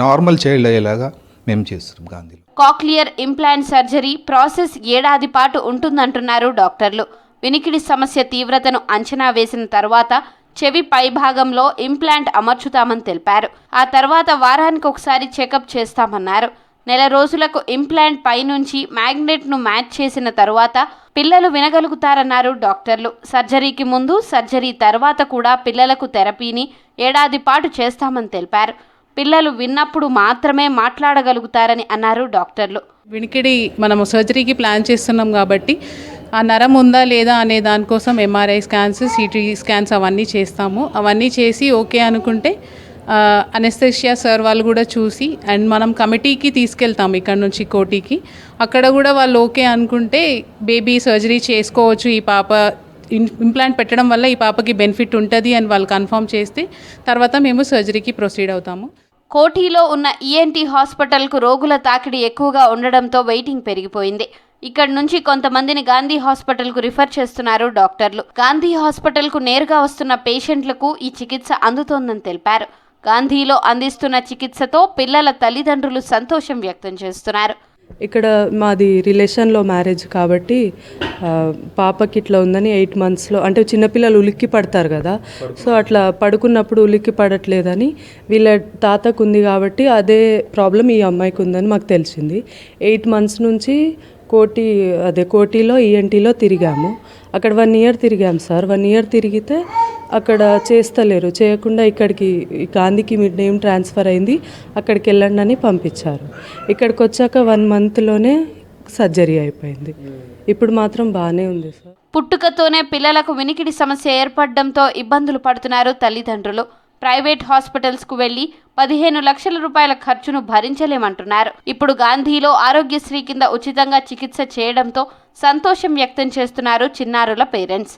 నార్మల్ చైల్డ్ అయ్యేలాగా మేము చేస్తున్నాం గాంధీలో. కాక్లియర్ ఇంప్లాంట్ సర్జరీ ప్రాసెస్ ఏడాది పాటు ఉంటుందంటున్నారు డాక్టర్లు. వినికిడి సమస్య తీవ్రతను అంచనా వేసిన తర్వాత చెవి పైభాగంలో ఇంప్లాంట్ అమర్చుతామని తెలిపారు. ఆ తర్వాత వారానికి ఒకసారి చెకప్ చేస్తామన్నారు. 4 రోజులకు ఇంప్లాంట్ పైనుంచి మ్యాగ్నెట్ను మ్యాచ్ చేసిన తరువాత పిల్లలు వినగలుగుతారన్నారు డాక్టర్లు. సర్జరీకి ముందు, సర్జరీ తర్వాత కూడా పిల్లలకు థెరపీని ఏడాది పాటు చేస్తామని తెలిపారు. పిల్లలు విన్నప్పుడు మాత్రమే మాట్లాడగలుగుతారని అన్నారు డాక్టర్లు. వినికిడి మనము సర్జరీకి ప్లాన్ చేస్తున్నాం కాబట్టి ఆ నరం ఉందా లేదా అనే దానికోసం ఎంఆర్ఐ స్కాన్స్, సిటీ స్కాన్స్ అవన్నీ చేస్తాము. అవన్నీ చేసి ఓకే అనుకుంటే అనెస్థెషియా సార్ వాళ్ళు కూడా చూసి అండ్ మనం కమిటీకి తీసుకెళ్తాం ఇక్కడ నుంచి కోటికి. అక్కడ కూడా వాళ్ళు ఓకే అనుకుంటే బేబీ సర్జరీ చేసుకోవచ్చు, ఈ పాప ఇంప్లాంట్ పెట్టడం వల్ల ఈ పాపకి బెనిఫిట్ ఉంటుంది అని వాళ్ళు కన్ఫర్మ్ చేస్తే తర్వాత మేము సర్జరీకి ప్రొసీడ్ అవుతాము. కోఠీలో ఉన్న ఈఎన్టీ హాస్పిటల్కు రోగుల తాకిడి ఎక్కువగా ఉండడంతో వెయిటింగ్ పెరిగిపోయింది. ఇక్కడ నుంచి కొంతమందిని గాంధీ హాస్పిటల్కు రిఫర్ చేస్తున్నారు డాక్టర్లు. గాంధీ హాస్పిటల్కు నేరుగా వస్తున్న పేషెంట్లకు ఈ చికిత్స అందుతోందని తెలిపారు. గాంధీలో అందిస్తున్న చికిత్సతో పిల్లల తల్లిదండ్రులు సంతోషం వ్యక్తం చేస్తున్నారు. ఇక్కడ మాది రిలేషన్లో మ్యారేజ్ కాబట్టి పాపకి ఇట్లా ఉందని 8 monthsలో, అంటే చిన్నపిల్లలు ఉలిక్కి పడతారు కదా, సో అట్లా పడుకున్నప్పుడు ఉలిక్కి పడట్లేదని వీళ్ళ తాతకు ఉంది కాబట్టి అదే ప్రాబ్లం ఈ అమ్మాయికి ఉందని మాకు తెలిసింది. 8 months నుంచి కోటిలో ఈఎన్టీలో తిరిగాము. అక్కడ 1 year తిరిగాము సార్. 1 year తిరిగితే అక్కడ చేస్తలేరు, చేయకుండా ఇక్కడికి గాంధీకి మీ నేమ్ ట్రాన్స్ఫర్ అయింది, అక్కడికి వెళ్ళండి అని పంపించారు. ఇక్కడికి వచ్చాక 1 monthలోనే సర్జరీ అయిపోయింది. ఇప్పుడు మాత్రం బాగానే ఉంది సార్. పుట్టుకతోనే పిల్లలకు వినికిడి సమస్య ఏర్పడడంతో ఇబ్బందులు పడుతున్నారు తల్లిదండ్రులు. ప్రైవేట్ హాస్పిటల్స్కు వెళ్లి 15 లక్షల రూపాయల ఖర్చును భరించలేమంటున్నారు. ఇప్పుడు గాంధీలో ఆరోగ్యశ్రీ కింద ఉచితంగా చికిత్స చేయడంతో సంతోషం వ్యక్తం చేస్తున్నారు చిన్నారుల పేరెంట్స్.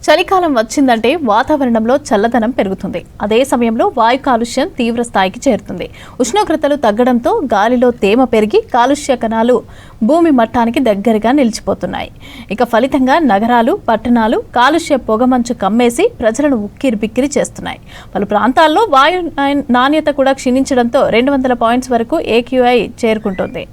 చలికాలం వచ్చిందంటే వాతావరణంలో చల్లదనం పెరుగుతుంది. అదే సమయంలో వాయు కాలుష్యం తీవ్ర స్థాయికి చేరుతుంది. ఉష్ణోగ్రతలు తగ్గడంతో గాలిలో తేమ పెరిగి కాలుష్య కణాలు భూమి మట్టానికి దగ్గరగా నిలిచిపోతున్నాయి. ఇక ఫలితంగా నగరాలు, పట్టణాలు కాలుష్య పొగమంచు కమ్మేసి ప్రజలను ఉక్కిరిబిక్కిరి చేస్తున్నాయి. పలు ప్రాంతాల్లో వాయు నాణ్యత కూడా క్షీణించడంతో 200 points వరకు AQI చేరుకుంటుంది.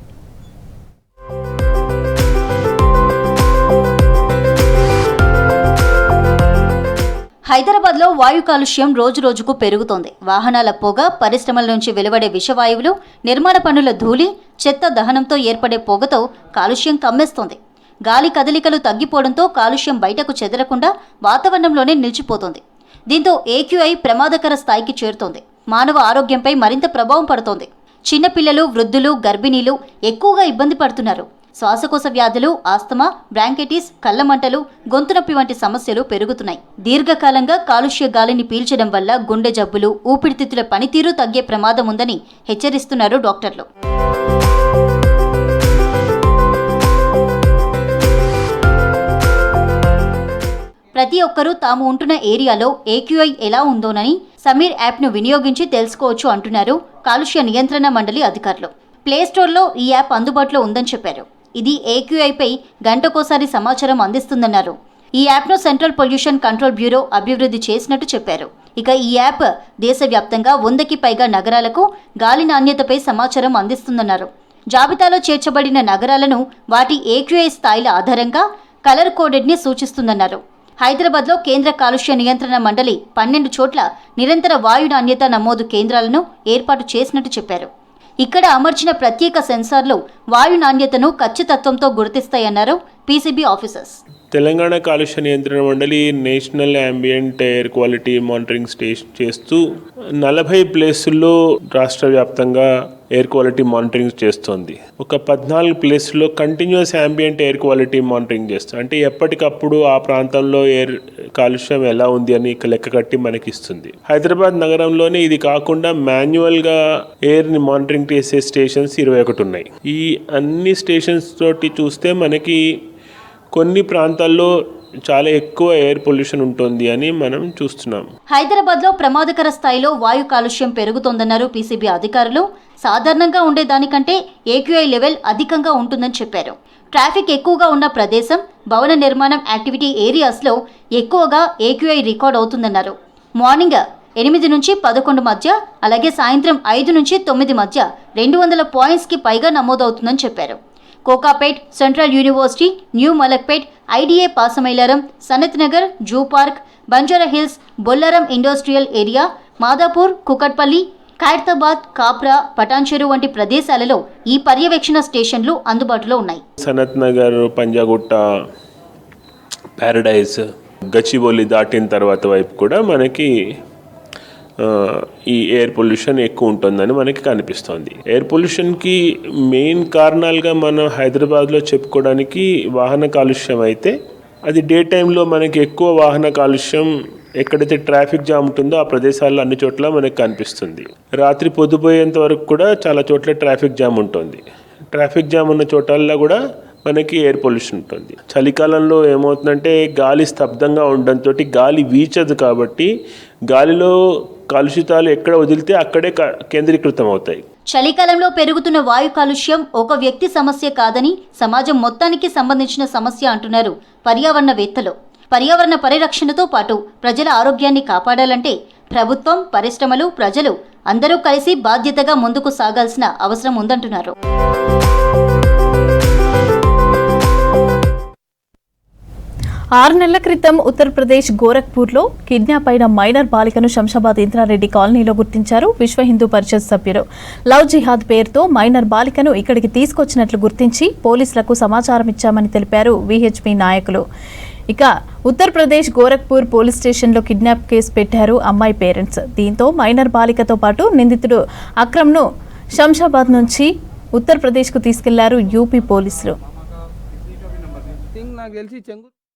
హైదరాబాద్లో వాయు కాలుష్యం రోజురోజుకు పెరుగుతోంది. వాహనాల పొగ, పరిశ్రమల నుంచి వెలువడే విషవాయువులు, నిర్మాణ పనుల ధూళి, చెత్త దహనంతో ఏర్పడే పొగతో కాలుష్యం కమ్మేస్తోంది. గాలి కదలికలు తగ్గిపోవడంతో కాలుష్యం బయటకు చెదరకుండా వాతావరణంలోనే నిలిచిపోతోంది. దీంతో AQI ప్రమాదకర స్థాయికి చేరుతోంది. మానవ ఆరోగ్యంపై మరింత ప్రభావం పడుతోంది. చిన్నపిల్లలు, వృద్ధులు, గర్భిణీలు ఎక్కువగా ఇబ్బంది పడుతున్నారు. శ్వాసకోశ వ్యాధులు, ఆస్తమా, బ్రాంకైటిస్, కళ్లమంటలు, గొంతునొప్పి వంటి సమస్యలు పెరుగుతున్నాయి. దీర్ఘకాలంగా కాలుష్య గాలిని పీల్చడం వల్ల గుండె జబ్బులు, ఊపిరితిత్తుల పనితీరు తగ్గే ప్రమాదం ఉందని హెచ్చరిస్తున్నారు డాక్టర్లు. ప్రతి ఒక్కరూ తాము ఉంటున్న ఏరియాలో AQI ఎలా ఉందోనని సమీర్ యాప్ను వినియోగించి తెలుసుకోవచ్చు అంటున్నారు కాలుష్య నియంత్రణ మండలి అధికారులు. ప్లేస్టోర్లో ఈ యాప్ అందుబాటులో ఉందని చెప్పారు. ఇది AQIపై గంటకోసారి సమాచారం అందిస్తుందన్నారు. ఈ యాప్ను సెంట్రల్ పొల్యూషన్ కంట్రోల్ బ్యూరో అభివృద్ధి చేసినట్టు చెప్పారు. ఇక ఈ యాప్ దేశవ్యాప్తంగా 100కి పైగా నగరాలకు గాలి నాణ్యతపై సమాచారం అందిస్తుందన్నారు. జాబితాలో చేర్చబడిన నగరాలను వాటి AQI స్థాయిల ఆధారంగా కలర్ కోడెడ్ని సూచిస్తుందన్నారు. హైదరాబాద్లో కేంద్ర కాలుష్య నియంత్రణ మండలి 12 చోట్ల నిరంతర వాయు నాణ్యత నమోదు కేంద్రాలను ఏర్పాటు చేసినట్టు చెప్పారు. ఇక్కడ అమర్చిన ప్రత్యేక సెన్సార్లు వాయు నాణ్యతను ఖచ్చితత్వంతో గుర్తిస్తాయన్నారు PCB ఆఫీసర్స్. తెలంగాణ కాలుష్య నియంత్రణ మండలి national ambient air quality monitoring station చేస్తూ 40 ప్లేసుల్లో రాష్ట్ర వ్యాప్తంగా ఎయిర్ క్వాలిటీ మానిటరింగ్ చేస్తోంది. ఒక 14 ప్లేసుల్లో continuous ambient air quality monitoring చేస్తుంది. అంటే ఎప్పటికప్పుడు ఆ ప్రాంతంలో ఎయిర్ కాలుష్యం ఎలా ఉంది అని లెక్క కట్టి మనకి ఇస్తుంది. హైదరాబాద్ నగరంలోనే ఇది కాకుండా మాన్యువల్గా ఎయిర్ని మానిటరింగ్ చేసే స్టేషన్స్ 21 ఉన్నాయి. ఈ అన్ని స్టేషన్స్ తోటి చూస్తే మనకి కొన్ని ప్రాంతాల్లో చాలా ఎక్కువ ఎయిర్ పొల్యూషన్ ఉంటుంది అని మనం చూస్తున్నాం. హైదరాబాద్లో ప్రమాదకర స్థాయిలో వాయు కాలుష్యం పెరుగుతోందన్నారు PCB అధికారులు. సాధారణంగా ఉండేదానికంటే AQI లెవెల్ అధికంగా ఉంటుందని చెప్పారు. ట్రాఫిక్ ఎక్కువగా ఉన్న ప్రదేశం, భవన నిర్మాణం యాక్టివిటీ ఏరియాస్లో ఎక్కువగా AQI రికార్డ్ అవుతుందన్నారు. మార్నింగ్ 8 నుంచి 11 మధ్య, అలాగే సాయంత్రం 5 నుంచి 9 మధ్య 200 పాయింట్స్కి పైగా నమోదవుతుందని చెప్పారు. Kokapet, central university, new Malakpet, IDA Pashamylaram, Sanath Nagar, zoo park, Banjara hills, Bollaram industrial area, Madhapur, Kukatpally, Khairatabad, Kapra, Patancheru వంటి ప్రదేశాలలో ఈ పర్యవేక్షణ స్టేషన్లు అందుబాటులో ఉన్నాయి. సనత్ నగర్, పంజాగుట్ట, ప్యారడైజ్, గచ్చిబౌలి దాటిన తర్వాత వైపు కూడా మనకి ఈ ఎయిర్ పొల్యూషన్ ఎక్కువ ఉంటుందని మనకి కనిపిస్తోంది. ఎయిర్ పొల్యూషన్కి మెయిన్ కారణాలుగా మనం హైదరాబాద్లో చెప్పుకోవడానికి వాహన కాలుష్యం అయితే, అది డే టైంలో మనకి ఎక్కువ వాహన కాలుష్యం ఎక్కడైతే ట్రాఫిక్ జామ్ ఉంటుందో ఆ ప్రదేశాల్లో అన్ని చోట్ల మనకు కనిపిస్తుంది. రాత్రి పొద్దుపోయేంత వరకు కూడా చాలా చోట్ల ట్రాఫిక్ జామ్ ఉంటుంది. ట్రాఫిక్ జామ్ ఉన్న చోటల్లో కూడా మనకి ఎయిర్ పొల్యూషన్ ఉంటుంది. చలికాలంలో ఏమవుతుందంటే గాలి స్తబ్దంగా ఉండడంతో గాలి వీచదు, కాబట్టి గాలిలో కలుషితాలు ఎక్కడ వదిలితే అక్కడే కేంద్రీకృతం అవుతాయి. చలికాలంలో పెరుగుతున్న వాయు కాలుష్యం ఒక వ్యక్తి సమస్య కాదని సమాజం మొత్తానికి సంబంధించిన సమస్య అంటున్నారు పర్యావరణవేత్తలు. పర్యావరణ పరిరక్షణతో పాటు ప్రజల ఆరోగ్యాన్ని కాపాడాలంటే ప్రభుత్వం, పరిశ్రమలు, ప్రజలు అందరూ కలిసి బాధ్యతగా ముందుకు సాగాల్సిన అవసరం ఉందంటున్నారు. ఆరు నెలల క్రితం ఉత్తరప్రదేశ్ గోరఖ్పూర్లో కిడ్నాప్ అయిన మైనర్ బాలికను శంషాబాద్ ఇంద్రారెడ్డి కాలనీలో గుర్తించారు విశ్వ హిందూ పరిషత్ సభ్యులు. లవ్ జిహాద్ పేరుతో మైనర్ బాలికను ఇక్కడికి తీసుకొచ్చినట్లు గుర్తించి పోలీసులకు సమాచారం ఇచ్చామని తెలిపారు విహెచ్పి నాయకులు. ఇక ఉత్తరప్రదేశ్ గోరఖ్పూర్ పోలీస్ స్టేషన్లో కిడ్నాప్ కేసు పెట్టారు అమ్మాయి పేరెంట్స్. దీంతో మైనర్ బాలికతో పాటు నిందితుడు అక్రమ్ను శంషాబాద్ నుంచి ఉత్తరప్రదేశ్కు తీసుకెళ్లారు యూపీ పోలీసులు.